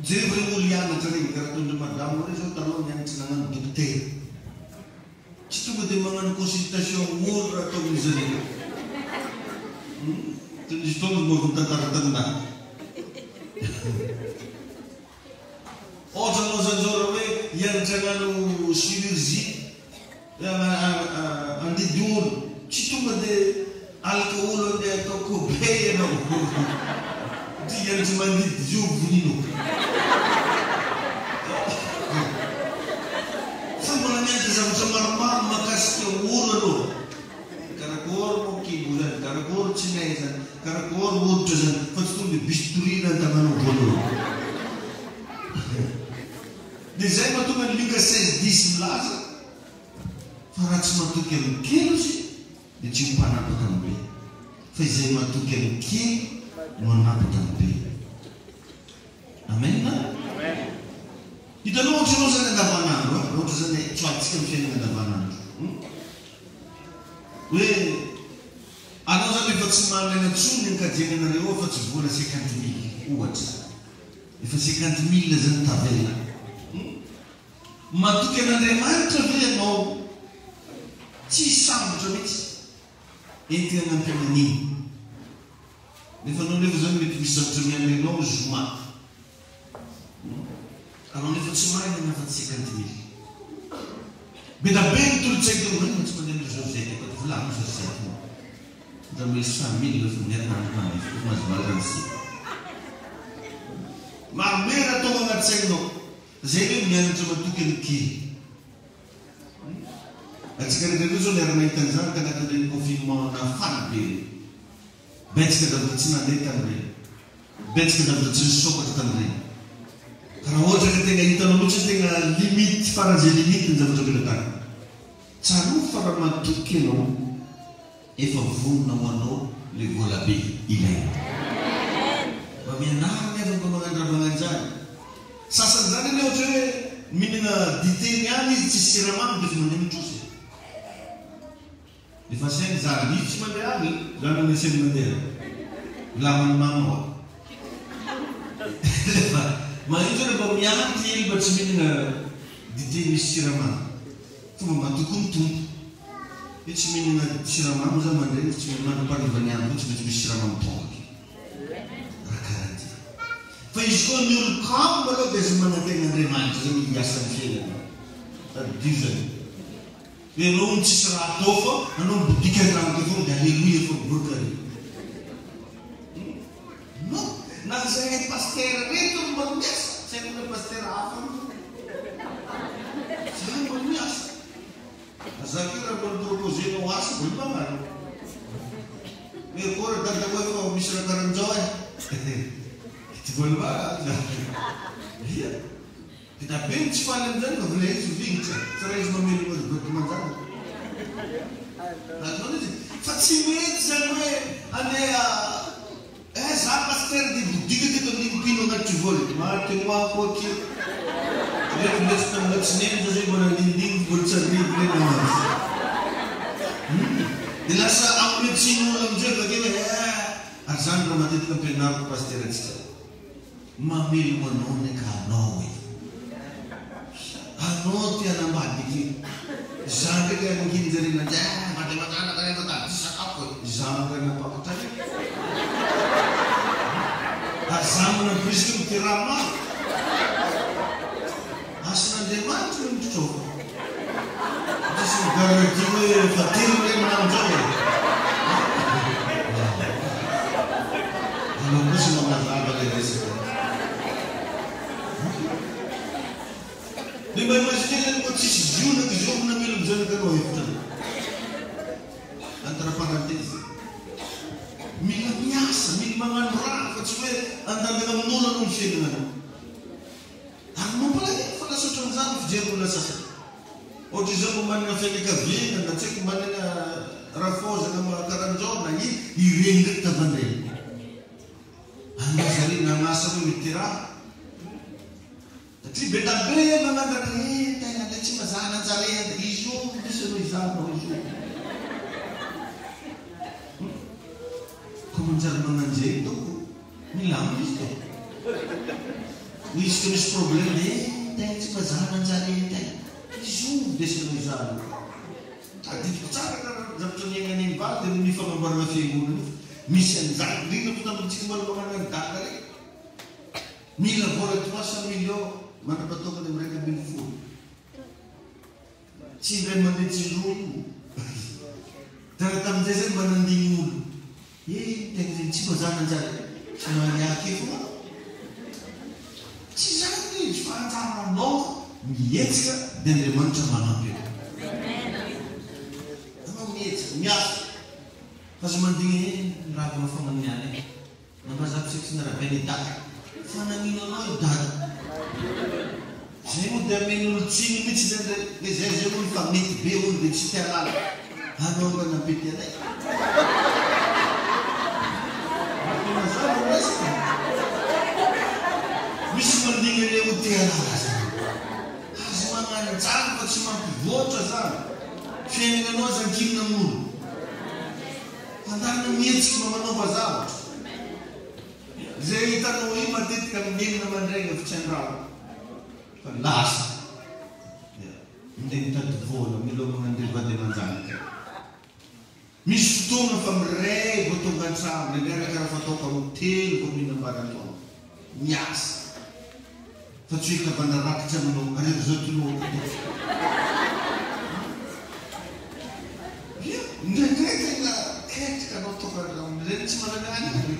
Dieu veut nous lier à notre vie, car nous madame, nous sommes talons, nous sommes un docteur. Tsy tonga dia magnano consultation mora raha ataon'izy ireny. Nisy fotoana moa vao mitantara taminahy. Ohatra anao zany zao raha hoe hianatra hagnano chirurgie andidy olo, tsy tonga dia alaka olo andeha atao kobe ianao. Ty hianatra mandidy zio voninao. Mbola mianatra zavatra maromaro mahakasika olo aloha. Karakory moa kibo zany, karakory tsinay zany, karakory hoditra zany, fa tsy tonga dia bistouri na tagnanao voalohany. Dia zay mahatonga ny Luka 16:10 milaza fa raha tsy mahatoky amin'ny kely izy dia tsy mpanapaka amin'ny be. Fa izay mahatoky amin'ny kely no hanapaka amin'ny be. Hitanao ohatranao zany andavanandro ohatra zany tsoatsika amin'ny fiainana andavanandro hoe anao zany efa tsy manana tsony ankajiananareo fa tsy vola 50 000 ohatra efa 50 000 zany tavela matoky an'Andriamanitra ve ianao tsy sambotra mihitsy entina anampianan'iny nefa anao nefa zany mety misy zavatra mianenao zoma anao nefa tsy mahay nanafaty 50 000 be da be nytolotsaiko teo tsy mandeha Joseph efa volano Joseph da misy famille efa miarana mazovalanazy mamera tonga anaty sainao zay hoe mianatra matoky ny kely atsika rehetra zao niarana hitan'izany ka anatin'ireny confinement nafany be betsika davitra tsy nandeha tamin'ireny betsika davitra tsy nisokatra tamin'ireny karaha ohatra ka tegna hitanao loatra tegna limite faran'izay limite ny zavatra belatany tsaro fa raha matoky ianao efa vonona ho anao le vola be ilaina mba mianarana efa mba magnano raha magnan'izany sasany zany ane ohatra hoe mihinana dité niany izy tsy siramamy dia fa mandeha mitrosy efa sainy zany izy tsy mandeha agny zany ane sainy mandeha lamany mama efa mahitsy hoe mba mianty ely mba tsy mihinana dité misy siramamy fomba matoky ny tompo hoe tsy mihinana siramamy zany mandeha tsy manamparivany any tsy maintsy misy siramamy tongaky raha karaha ty fa izy koa ny olo kamo aloha dia zay mananten'Andriamanitra zany hiasany fiainana tadidio zany hoe anao ny tsisy raha atao fa anao mibodika andranoko avao dia alleluia fa miborokare non na zay paster reto mba miasa tsy hainao hoe paster hafa zay mba miasa azaki raha mba niproposenao asa mba magnano hoe koa dada hoe fa misy raha karan'izao ty voalova ia dia be ny tsy faly amin'izany fa vila izy vignitra tsy raha izy mamelo doty manjana atao izy fa tsy mety zany hoe andeha za paster dia bodika teto amin'ny mpino agnaty voly matémoin koa ke rehefa lesy tamin'ny tsineny za zay mbola lindiny mbola tsy arivo reny anazy dia lasa amin'ny tsin'olo amin'izay bakeo hoe ary zany raha matetika ampianariko paster atsika mamelo anao ny ka anao e anao ty anambadiky zany ndraiky amakiny zarena mandeha ka rehefa tady sakafo zany rena mpakotray azamana brisika miteraha maro asan'Andriamanitra no mitrotroko misy migaradi hoe fatelo reny manamizao e anao kosa mamazava le resaka dia mba imagine zany koa tsisy zionaky ziomina melo amizany kanao hevitrany entre parenthèse mila miasa mila magnano raha fa tsy hoe andalana amin'olo anao ny fiainana ary mampalahelo fa lasa ohatran'izany fijery-olona sasany ohatra izao mba manana fianakaviana na tsy haiko manana rafozana karan'izao na ireny ndraiky tavandreny anazare nanasa hoe miteraha satria be tabe magnandraka tegna le tsy mazana anjarena izy io misy anao izanao izy io ko manjary magnanjay toko milamina izy tao izy ka misy problème tegna tsy mazana anjarena tegna izy io desanao izano adidiko tsara ka zavatra niagnan'iny valy dia mifanambarana fiangonana misy an'izany rina ko tamintsika mbola magnano ny daka reny mila vola 300 millions manapatokany amin'ny 1,000 tsy indray mandeha tsinrono tara tamin'izay zay mba nandigny olo tegna zay tsy mazana anjary tsy maniaky foa tsy zany izy fa anjaranao mietsika dia Andriamanitra manampy anao mietsika miasa fa za mandigny raha mafamanniany namazapy sy narabainy daka fa nanino anao daka zay moa dia amen'olo tsiny mihitsy zay zay olo fa mety be olo dia tsy tia lala anao mba nampety anay misy mandigny le ho tia lala zany manjary fa tsy mampivoatra zany fiainananao zany kinona mono fandarina mihetsika manaova zavatra zay hitanao io matetika mimenina mandraigna fitsandrano fa lasa mindeha mitady vola milomagna andeha vandeha manjany misy fotoana fa miray vao tonga an-trano ndraindraiky karaha fataoko amin'ny telo vao mihinam-barantaona miasa fa tsy hoe kavana rakitra aminao arero zao tonao ndraindraiky na ketrika anao tokareny tsy malagnany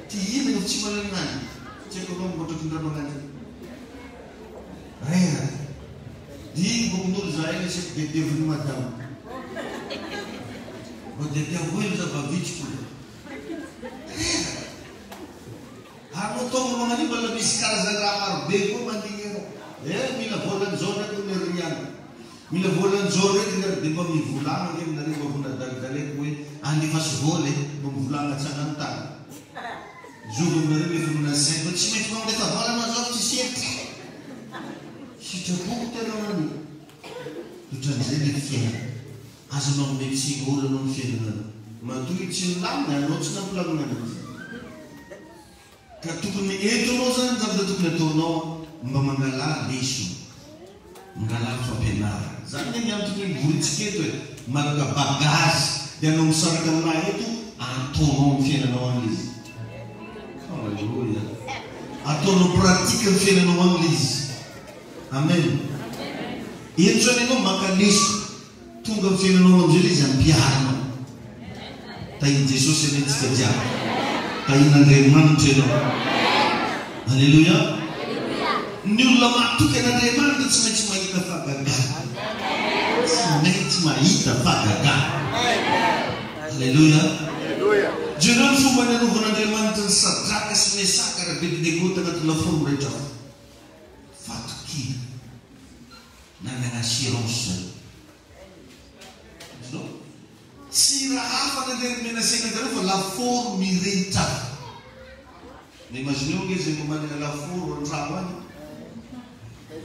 ty ina tsy malagnany tsy haiko anao mibotraky ndrano anany rera dia bokon'olo za eny asaky dedeviny madamo vao dede avoelo za vavitsiko rera anao tonga magnanio mbola misy karazana raha marobe koa mandigny anao mila volan'izao ndraiky nery ihany mila volan'izao ndraiky nery dia mba mivolagna nge minareo mba vonadalidaleko hoe andefasy vola mba mivolagna tsanany tany zogo aminareo efa minasay fa tsy maintsy mandefa vola anao zao tsy sietry sitrapoko tena nani totran'izay le fiaina azonao metsiny olo anao ny fiainanana matoy tsy milamina anao tsy nampilamina anazy ka tokony entonao zany zavatra tokony ataonao mba mangala leso mangala fampianara zany ne miamy tokony miboritsiketo hoe malaka bagazy dia anao misaraka aminahy eto ataonao ny fiainanao an'izy alleluia ataonao pratika ny fiainanao an'izy amen eto zany ianao maka leso tonga ny fiainanao am'izay le izy ampiaranao tahiny jesosy anetsika jiaby tahin'Andriamanitra ianao alleluia ny olona matoky an'Andriamanitra tsy maintsy mahita fahagagana tsy maintsy mahita fahagagana alleluia jereo ny fomba ny anaovan'Andriamanitra ny Sadraka sy Mesaka raha Abednego tanaty laforo rehetra fatokina nanana assurance zany tsy raha hafa nandeha menasena zareo fa laforo mirehitra imagineo nge zay mamanana laforo an-trano any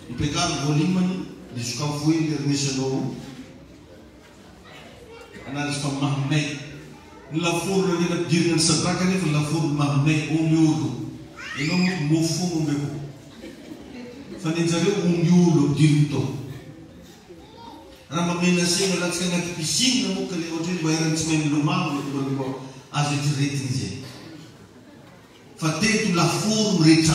mipekary volimany dia sokavoely ernesanao anazy fa mahamay ny laforo nanena pidirina ny Sadraka nefa laforo mahamay omby olo ianao mofo ombeko fa nenjareo omby olo pidiriny tao raha mamenasena latsika anaty piscine moka le ohatra hoe mba herany tsy mahay milomagno mba azo etiretiny zay fa teto laforo mirehetra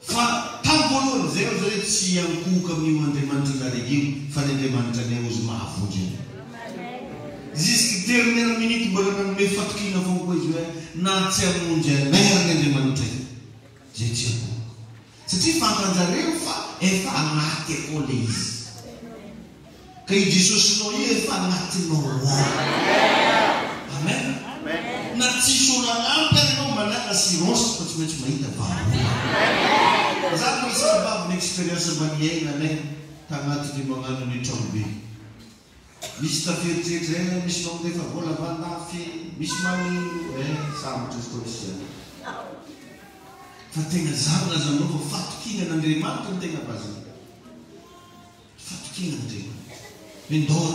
fa tamin'ny voalohany zay ao zare tsy ankoka amin'io Andriamanitra nareo io fa ny Andriamanitra ny ozy mahavonjy io jusque dernière minute mbola nanome fatokina avao koa izy hoe na tsy amonjy anay ny Andriamanitra io zay tsy ankoka satria fantanjareo fa efa agnaty akao le izy ka i Jesosinao io efa agnatinao ao amen na tsisy olo agnampy anao manana assurance fa tsy maintsy mahita vahaola zany misy bavy ny expérience maniaina anay tagnaty magnano ny tranobe misy taferitreritra misy nao ndefa vola vandafy misy manino sambotra stoisiana fa tegna zavona zanao fa fatokina n'Andriamanitra ny tegna bazina fatokina n'Andriamanitra mindao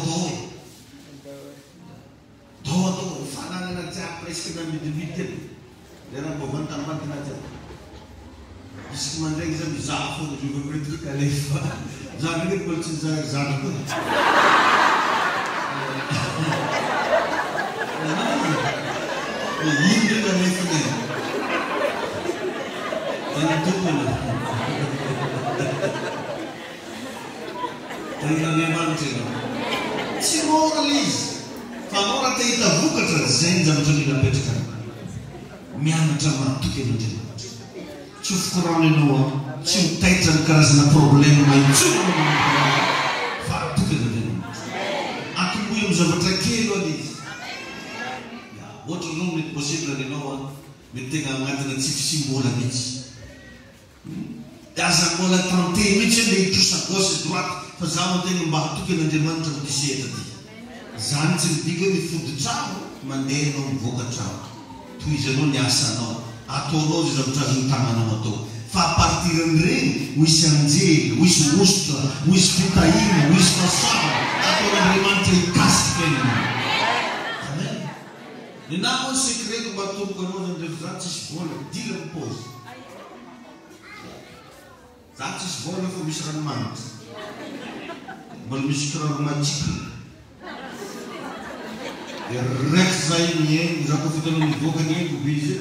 dao fananana jiaby presque na midimity le raha mba vantambatina jiaby isky mandraiky zany mizaha foana jovapretrika alefa zany ndraiky mbola tsy nizaha zana koa ino ndraiky alefa neny tena tompona tenan'Andriamanitra ianao tsy mora le izy fa mora tahita vokatra zay ny zavatra ny napetraka mianatra matoky an'Andriamanitra tsy hofikorano ianao tsy mitaitra ny karazana problème maitsona fa atoky an'Andriamanitra atomboy amin'ny zavatra kely any izy ohatra anao mety possible anao mety tegna agnatina tsifisimbola mihitsy aza mbola tante mihitsy le hitrosa gauche droite fa zaho tegna mba atoky an'Andriamanitra ho tisehatra ty zany tsy midika hoe mifodi-trano mandeha anao mivoaka trano toy izy anao ny asanao ataonao zay zavatra azony tagnanao atao fa a partirany regny hoisy anjely, hoisy ositra, hoisy fitahina, hoisy fasava ataon'Andriamanitra hikasika eny. Amen. Ny namako ny sekreto mba tomboko anao zany rehefa za tsisy vola dila ny pôzy. Za tsisy vola fa misy ranomanitra. Mbola misy kiraro matsika. Raiky zay miaigny, za koa fitanao mivoaka ny aigny bizy.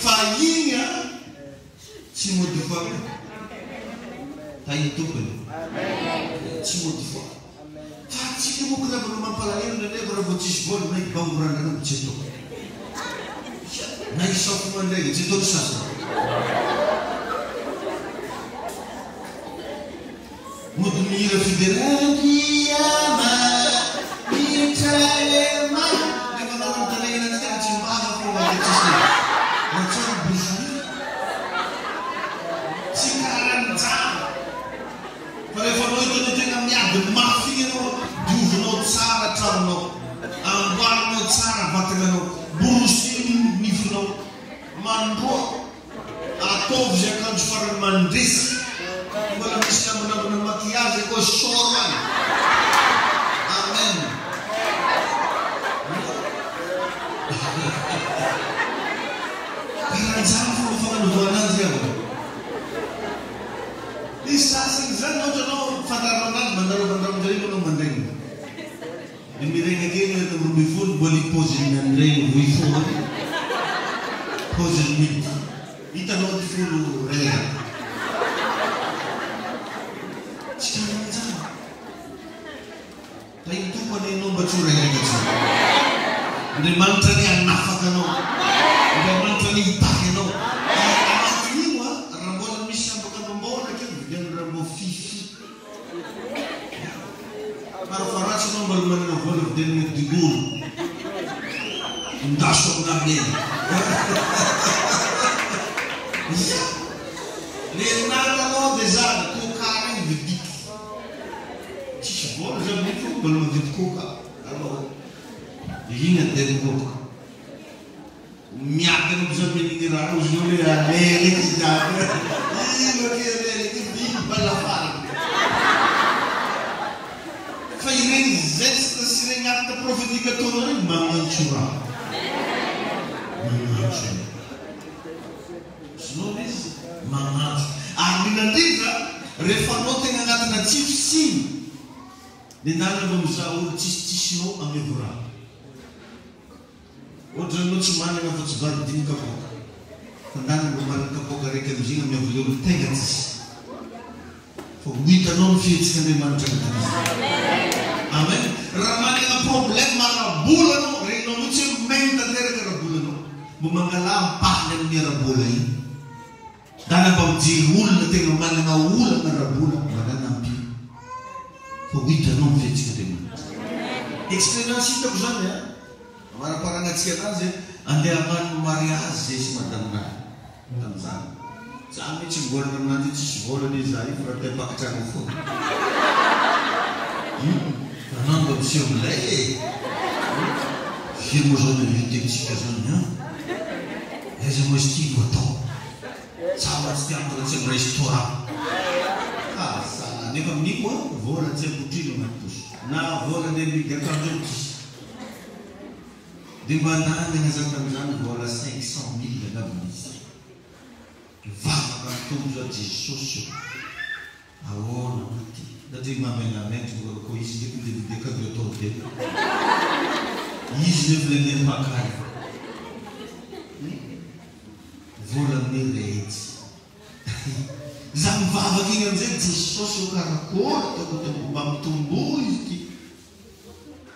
Fa igny a tsy mody fois. Tainy tompony. Tsy mody fois. Fa tsika moa ko raha mampalahelo nefa raha vao tsisy vola na hibangorandrana tsy atao. Na hisafo mandraiky tsy atao sasany. Mody mihira fiderangy ama mitralema nefa nanao tanena tsika tsy mbaha fa tsisy ratsany bozony tsy karanjana fa rehefa anao hitanao tegna miady mafy igny anao diovinao tsara tranonao amboarinao tsara vatananao borosy nifinao mandroa ataovy zay akanjo farany mandresy mbola misy namanamana makiazy koa soro any. Amen. Karanjany fomba fagnanaovana azy ao. Izy sasany zany ohatra anao fantaranao anazy mandraramandramandraigny anao mandraigny. Ny miregna kely hoe roa ambin'ny folo mbola hipôziny andregny roy folo. Pôziny mity. Hitanao ty folo reraka. Tsy karanjany. Tainy tompany anao mba tsy ho reraka tsy. Andriamanitra ny hanafaka anao. Andriamanitra ny hitaka anao. Anatin'io a, raha mbola misy sambakambambona kely vidian'ny raha mbô fifi. Farafaratsy anao mbola manana vola vidian'ny digolo. Ndaso amin'ameny. Renata deja coca igny vidiky. Tsisy vola zany mety mbola mavidy coca. Alors igny andeha coca. Miady anao zany menigny raha ozy nao hoe alele izy jiaby. Ino ke alele izy biby balafara. Fa ireny geste sy ireny acte prophétique ataonao regny magnantso raha. Magnantso. Sinon izy magnantso. Ary minandrindra rehefa anao tegna agnatina tsifisiny ny nana mba mizaha olo tsisitsinao amevo raha. Ohatra anao tsy manana fa tsy vary dimy kapoka. Fa ndana mba manana kapoka raiky amizigny amevo le olo tegna tsisy. Fa hitanao ny fihetsik'Andriamanitra agnatin'izy. Amen. Raha manana problème arabola anao, regnao mihitsy hoe maigny tanteraka arabolanao. Mba mangala ampahany amin'ny arabola igny. Dana mba mijery olona tegna manana olana arabola manana ampio. Fa hitanao ny fihetsik'Andriamanitra. Expérience hitako zany a. Maraparangatsika anazy andeha hagnano mariage zay sy madame tam'izany. Za mihitsy mbolana amin'anty tsisy volana izy za io fa raha te-pakitrano foana. Anao mba miseho amilay e. Firy moa zao invité-tsika zany a. Aiza moa izy ty vo atao. Sava tsy tiako raha tsy amin'ny restaurant. Ah sana nefa amin'io koa vola tsy ampotrino agnaty posy. Na vola ndeha midy akanjo amy tsisy. Dia mba nanana zany tamin'izany vola 500 000 angambon'izy. Vavaka mitombo zao Jesosy io. Ahoana maty. Satria mamenamety ko izy ndraiky ndevidy cadeau atao tena. Izy nefa le nepakany. Vola amin'ny rehetra. Za mivavaka igny amizay Jesosy io karakory ataoko mba mitombo izy ty.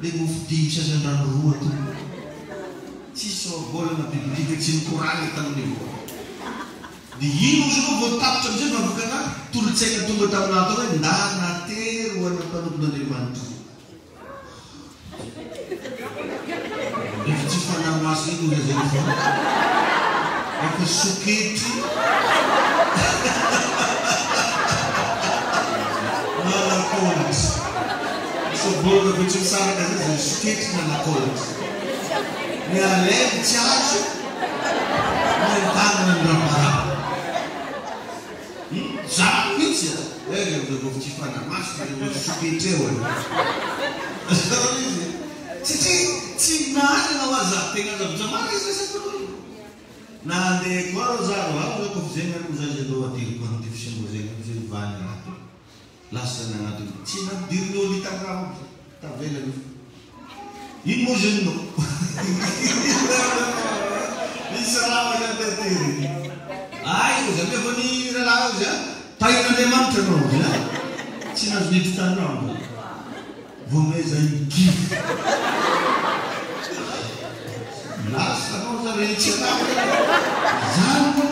Le mofo dimy sasany-drano roa to. Tsisy vola na bibilika tsy nikoragny tamin'io. Dia ino izy io vao tapitra amizay mivavaka anazy tolotsaina tonga taminato hoe nda natery ho ana mpanompon'Andriamanitra. Efa tsy fanahy maso ino le zay fa. Efa soketry. Nanakolatra. So bola be tsy misaraka zay soketry nanakolatra. Ny alemy tsy azo ci fanno masca di uno sciocchettevole. Ci nada na WhatsApp tem nada para mais essa coisa. Nada é qual usar o áudio que fizemos nos ajudou a ter quando tivemos fazer vai na lá se na nada. Ci na dirlo li tagrao tá vendo? Imagino. Isso lá já tem. Ai, já me vani lá já. Tá indo de mantra não, já? Ci nas nita não. Vamos aqui. Lasta cosa recitava Zango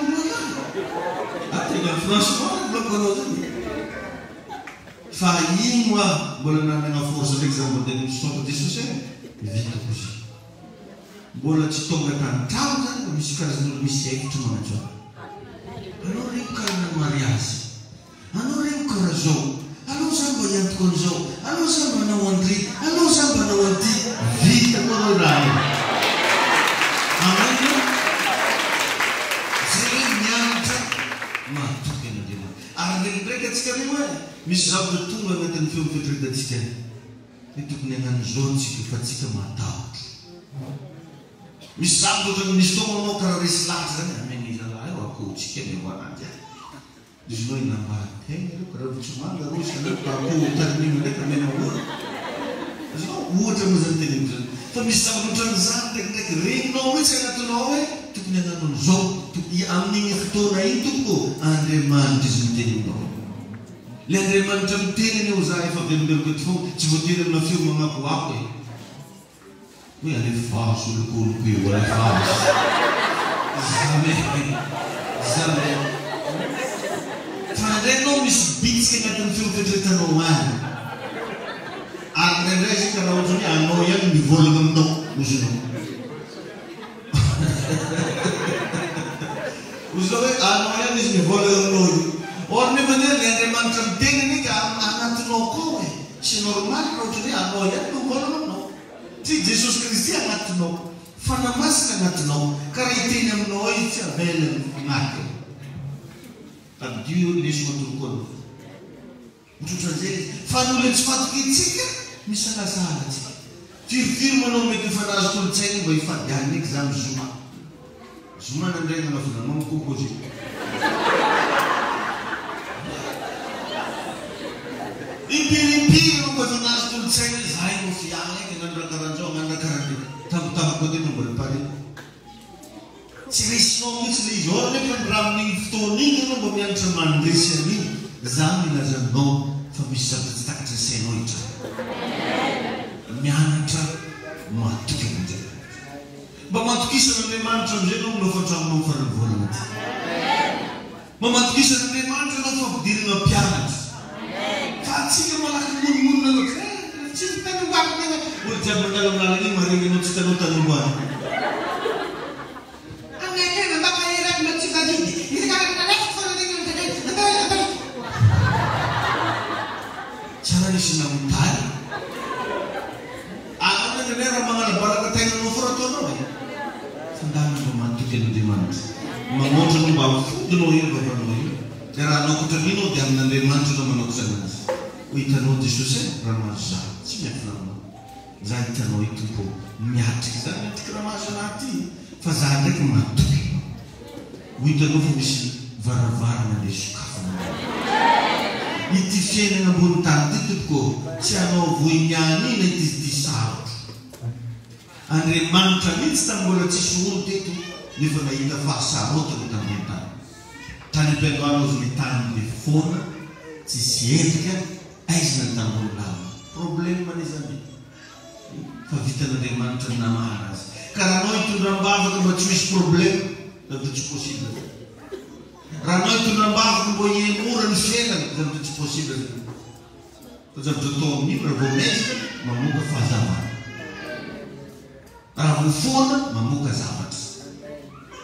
attenzione François lo conosce fa lingua vuole andare a forza l'esame del sotto di succede vita così vuole ci tocca tanto mi si casa non mi si è tutto mangiato allora incarna mariasi allora incoraggio allora samba yant konzo allora samba na wandri allora samba na wanti vita colorale. Amen. Zerinyanta matukena dina. Arden breket sekali wa. Misal betul ngatan film fitri datikan. Itu dengan zonsi kefatsika mata. Misal betul mistomo no kararis laksan amen ni la wa ko chike me wa aja. Dijoi namba. Hey, kalau cuma garus kana pa ko tarni me ka me no. Zo wuta muzantin. Pemisa betul zantek nek ring nowe saya tu nowe tu punya non zo tu I amning itu na itu ko ande man disintini no lendre man tamtini ni uzai fa bember ko tu chibutire na fiu mga ko ako we ale fasul ko ko wala fas zame tande no mis bits ke na tan fiu ke tan no Andrei si kalau usulnya ano yang di volume dong usulnya. Usulnya ano yang di volume dong. Orang ni benar yang memang penting ni kan anak tu noko. Si normal kalau jadi ano yang di volume dong. Si Yesus Kristus anak tu noko. Fana mas anak tu noko. Karena itu yang noi cakap ngaku. Tapi dia ni semua turun. Itu saja. Fana lens fat kita. Misalnya salah sih. Firman orang itu fanas tu ceng boy fat jangan exam Zuma nanti yang nak faham mau kuku sih. Impi orang fanas tu ceng saya mau fiangnya dengan rakaran jauh dengan rakaran itu. Tahu kau tu nombor pari. Sirisno misli jor ni kan ramning toning itu bukan cuman desa ni. Zaman aja no, famisah tak terseno itu. Miantra matukin aja. Bamatukisah nanti mantra jadi lo facciamo non fare volante. Bamatukisah nanti mantra lo fa diri lo pianat. Facci che malah mun lo cinta ni bang ni. Ujar mendalam lagi mari kita cinta lo tanam buah. Anaknya nampak kaya nak cinta gini. Ini kan anak kalau dengan tadi. Cara ni senang tadi. Anak ni orang mengalah barat kata yang nufur atau apa? Sedang membantu kita di mana? Mengotor bawa dunia berpenuh. Karena anak kita ini yang nanti mantu nama nak sana. Kita nanti susah ramazan. Siapa nama? Zanti no itu po miati. Zanti ramazan nanti. Fazanda que mantu. Kita nanti mesti varavara nanti suka. Iti fiene na buntan itu ko. Siapa buinyani nanti disau. Andre mantra minsta mbola tsy soronty eto nefa nahita fahasaroto ny tambony tany ampiandoana azy ny tany le foana tsisy endrika aiza ny tambony lava problème ny zany fa vitan'Andriamanitra namana azy ka raha anao hitondram-bavaka mba tsy misy problème zavatra tsy possible raha anao hitondram-bavaka mbo hiemora ny fiainana zavatra tsy possible fa zavatra atao amin'io raha vao mezaka mamoaka fahazavana. Raha foana mamoaka zavatra.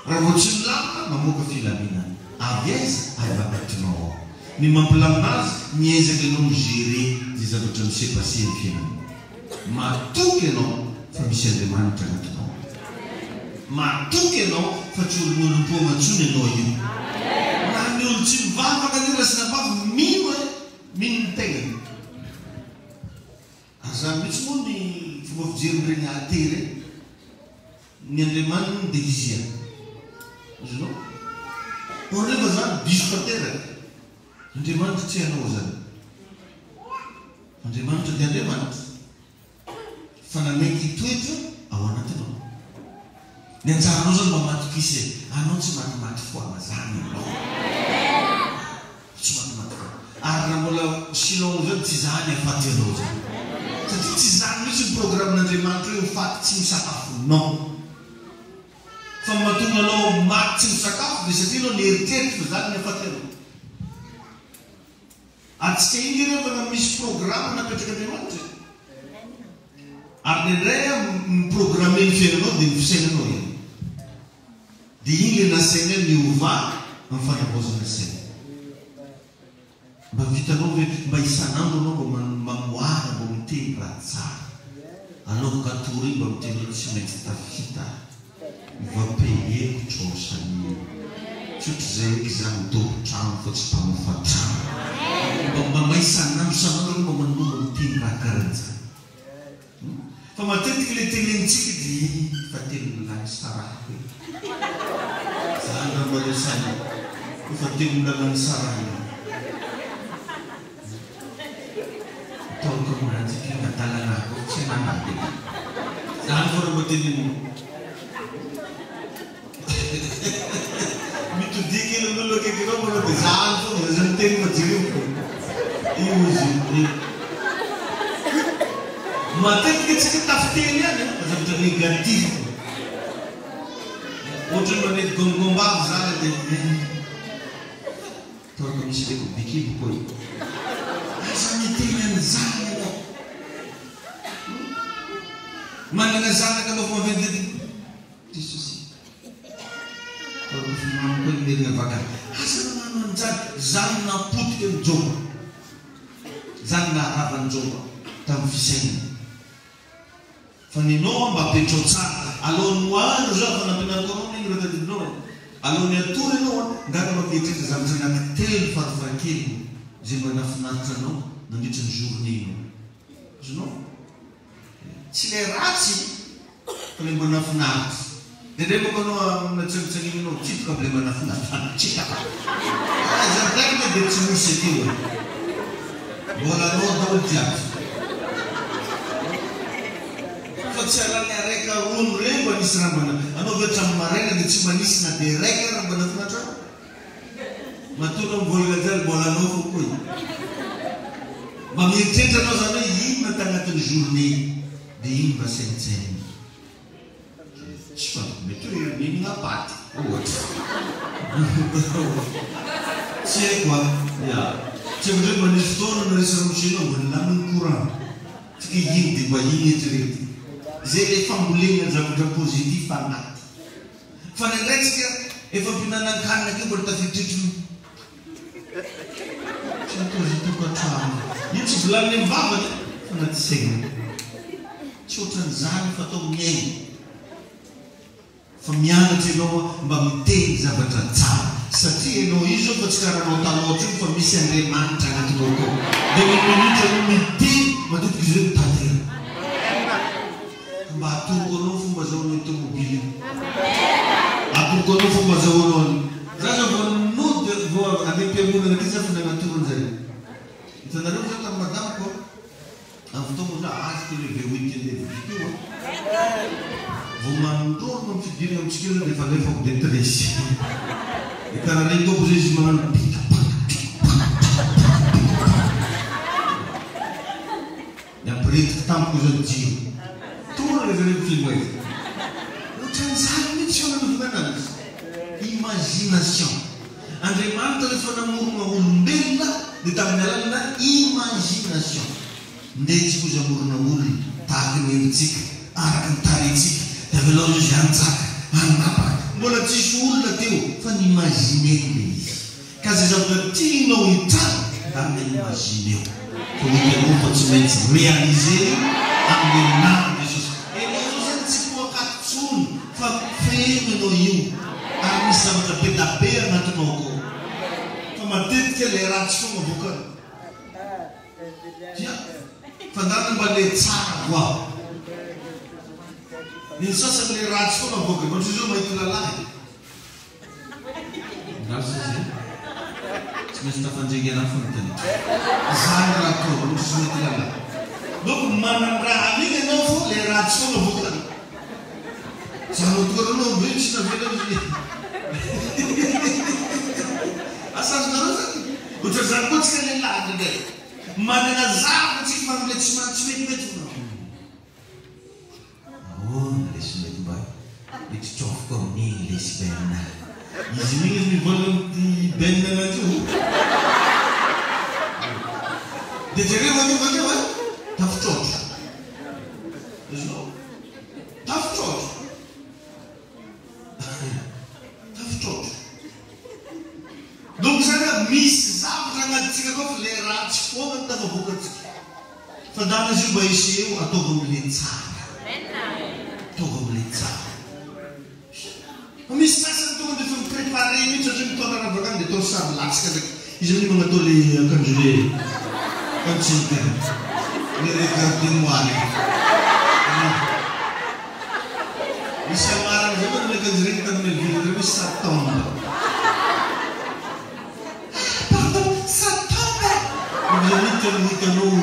Raha vao tsy milamina mamoaka filaminana. Avy aiza avakatinao. Ny mampilamina azy miezaka ianao migerer zay zavatra misepase ny fiainana. Matoky ianao fa misy Andriamanitra anatinao. Matoky ianao fa tsy olon'olom-po mantsony ianao io. Na ny olo tsy mivavaka ny rasina bavy mino mino tegna. Aza mihitsy moa ny fomba fijery atery ny Andriamanitra dia izy azonao rehefa zany diso tanteraka Andriamanitra tsy hanao zany Andriamanitra dia Andriamanitra fa nanaiky toetra ao anatinao ny anjaranao zany mba matokisy anao tsy matimaty foana zany anao tsy matimaty foana ary raha mbola sinao zany tsy zany afaty anao zany satria tsy zany mihitsy ny programen'Andriamanitra hoe ho faty tsy misakafonao fa mahatonga anao maty tsy misakafo dia satria anao nieritreritry fa zany ny afaty anao atsika iny rehefa na misy programa napetraka Andriamanitra ary indray miprograme ny fiainanao dia ny fisainanao iny dia iny le nasaina miova amin'ny fanavaozana saina mba vitanao hoe mba isanandro anao mba mamoara mba miteny raha tsara anao katory mba miteny hoe tsy maintsy tafita mivapeheko trosany tsotro zay hoe zany midobotrano fa tsy mpamofatrano mba isanandro isanandro mba manomba miteny raha karan'izany fa matetika le telenitsika dia fa teny milany sarahako zany raha mba resany fa teny milalany sarahako ataoko aminantsika nadalanako tsy nanady zany fo raha mba teny mitodika ely amin'olo akaikinao manao dia zany fo zany teny majereko io izy matetika tsika tafiteny any zavatra négatif ohatra ny manety gongombavy zany dia taoko misy leko bikibo koa io asa miteny an'izany anao manana zanaka anao fa maventy tisosi taoko fimamo koa merina vakany asa nanano an'izany zany napotika ny joba zany naharava ny joba tamin'ny fisainana fa ninao mba apetrao tsara alohan'ny hoandro za fa nampianariko anao iny raha tadidinao alohan'ny atory ianao ngara makehitrika zavatra anankitelo farafarakely zay mba nafinaritra anao nandritra ny journée inao azonao tsy le ratsy fa le mba nafinaritra dia dremako anao natsanitsaninanao tsitoka le mba nafinaritra tsitaka zadraiky dia tsy misy ateo mbola anao daholo jiaby fa tsy arany araika rono reny mba nisy raha mbana anao vetra amin'ny maraina dia tsy manisy na dia raika raha mba nafinaritra matonga mivolagna jany mbola anao fo koa mba mieritreritra anao zany hoe ino na tagnatin'ny journée dia ino mba sainitsaina tsy fa mety hoe mihinana paty ohatra tsy haiko ia tsy haiko ndray mba nisy fotoana na resy ramosinao mba nilaminy courant tsika ino dia mba iny etrerety zay le fambolena zavatra positif anaty fa nandraitsika efa mpinanan-kanina keo mbola tafiditritry tsy atozitokatrano io tsy volaniny mivavany fa naty saina tsy ohatran'izany fa atao miaina fa mianatra ianao mba miteny zavatra tsara satria ianao izy ao fa tsy karahanao taloatra io fa misy Andriamanitra anatinao koa dia minitra no miteny matetiky izy hoe mitantera mba atoroko anao fomba azahoanao tomobily atoroko anao fomba azahoanao za za vo nody vo andeha mpiamonana ty za fa nanatorony zay hitanareo za tamin'ny madamako amin'ny fotoana za azy te le V8 ndeviko vo manondrorona mifidirana amitsika io dia efa lefako detresy dia karaha regny taoko zay izy manano ny ampiretika tampoko zany jiro tonga rehefa film izy ohatran'izany mihitsy fiananaovana anazy imagination Andriamanitra rehefa namorona olombelona dia tamin'ny alalana imagination ndetsika ozy amorona olona tahaka ny henitsika araka ny tarentsika dia avelao izy antsaka anapaka mbola tsisy olona teo fa ny imagineny le izy ka zay zavatra tianao hitrano da amin'ny imagineo fa hitanao fa tsy maintsy réaliser amin'ny namany Jesosy enao zao zany tsy poakatsony fa feno anao io ary misy zavatra be da be anatinao koa fa matetika le ratsy foana vokany dia fandana mba le tsara koa ny sasany le ratsy foana boka ohatry zao mahita lalahy ratsy zay tsy maintsy tafanjegana foana tany zany raha atao ohatry zao mahita lalahy donc manana raha amin'iny ianao fo le ratsy foana boka zany otoranao be tsy navela izy asazonareo zany ohatry zany koa tsika lehilahy ndraindray manana zavatsy fa amile tsy metimety fonao ahoana lesy mety mba mitrotrofoko amin'iny lesy benina izy migny izy mivola amty benina anazy io dia jereo anivakeo e tafitrotro izinao tafitrotro tafitrotro donc zany misy zavatra agnatintsika koa fa le ratsy foana ny tafavokatsika fa danazy io mba isy eo ataovy amile tsara ataovy amile tsara fa misy sasany tonga dia fa miprépare mihitsy satria mitona ravakany dia atao sary latsika ndraiky izy amin'io magnatao le akanjo le kantsintena le regardenoire misy amarana zay koa le akanjo regny tamin'ny ville reo misy satomba Janito ang itanong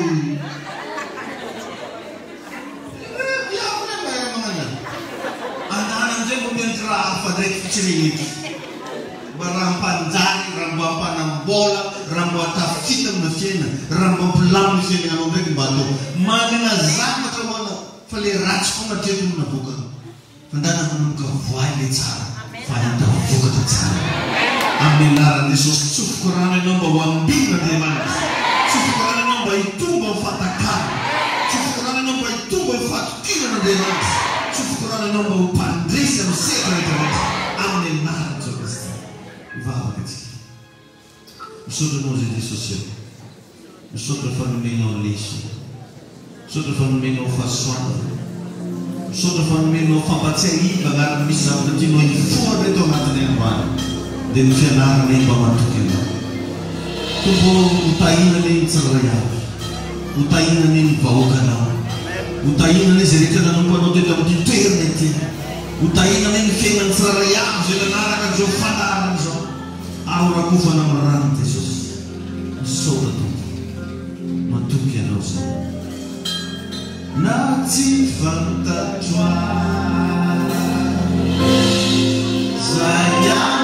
Yaman na mga yan Andanan dyan bumientra Padrek Chiringit Barampan jari Rambuampan ng bola Rambuata fitang na fiena Rambuampulang fiena Ang ubrek bato Mani na zama Tramana Falirats ko na dito na bukan Pandanan mo nung kavuay Ni tsara Fayang daw bukat at tsara Amin laran Yesus Sufkurane ng bawambing na dimanas Sufkurane ng baitumba fatakan Sufkurane ng baitumba fatkina na dimanas Sufkurane ng bawupandris Ang sekre dimanas Amin laran sa Kristi Ivawa kati Usodra nós em Deus Usodra fenomeno lixo Usodra fenomeno façoana Usodra fenomeno fapatsei Bagar misa Continua em fora de tomada de armário Deve fianar nem pamatukin Tubo utaina nem tsarayab Utaina nem vaukanaw Utaina nem zerika na nung panood ito Ang internet Utaina nem fianan tsarayab Sila narakan siya fataran siya Aura kufa na marante Jesus Soda to Matukin siya Nagsifantachwa Sayang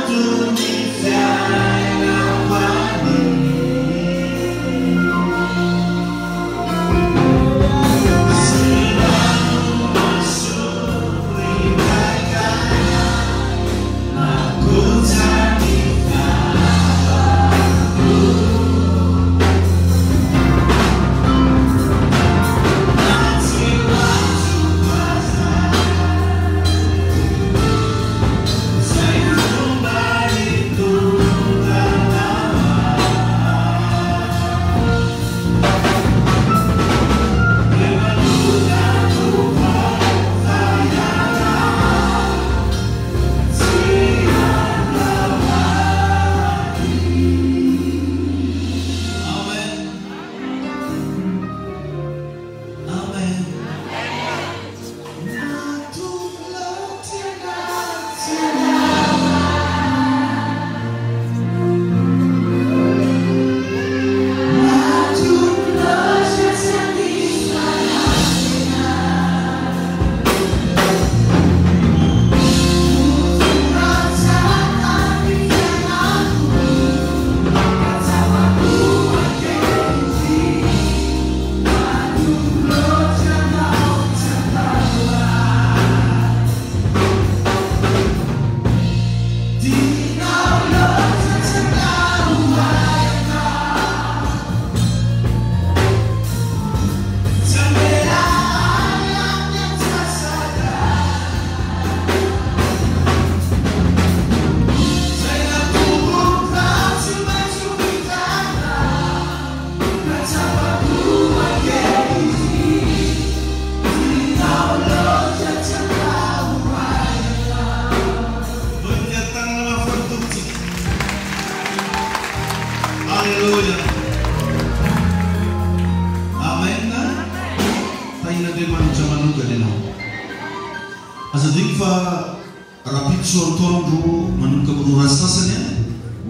rapidso atoandro manomboka amin'ora sasany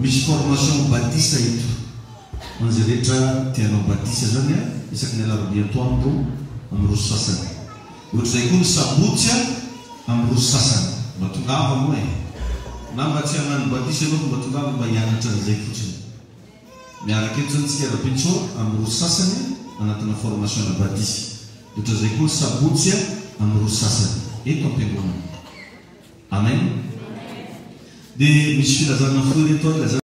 misy formation batisa ito manzay rehetra tianao batisa zany isaky ny alarobia atoandro amin'ny roso sasany ohatr'izay koa ny sabotsy amin'ny roso sasany mba tongava moa na mba tsy hagnano batisa ianao mba tongava mba hianatra an'izay fotsiny miaraka eto zany tsika rapidso amin'ny roso sasany anatina formation na batisa ohatr'izay koa ny sabotsy amin'ny roso sasany eto am-piangonana. Amen. Dia misy filazana foy reto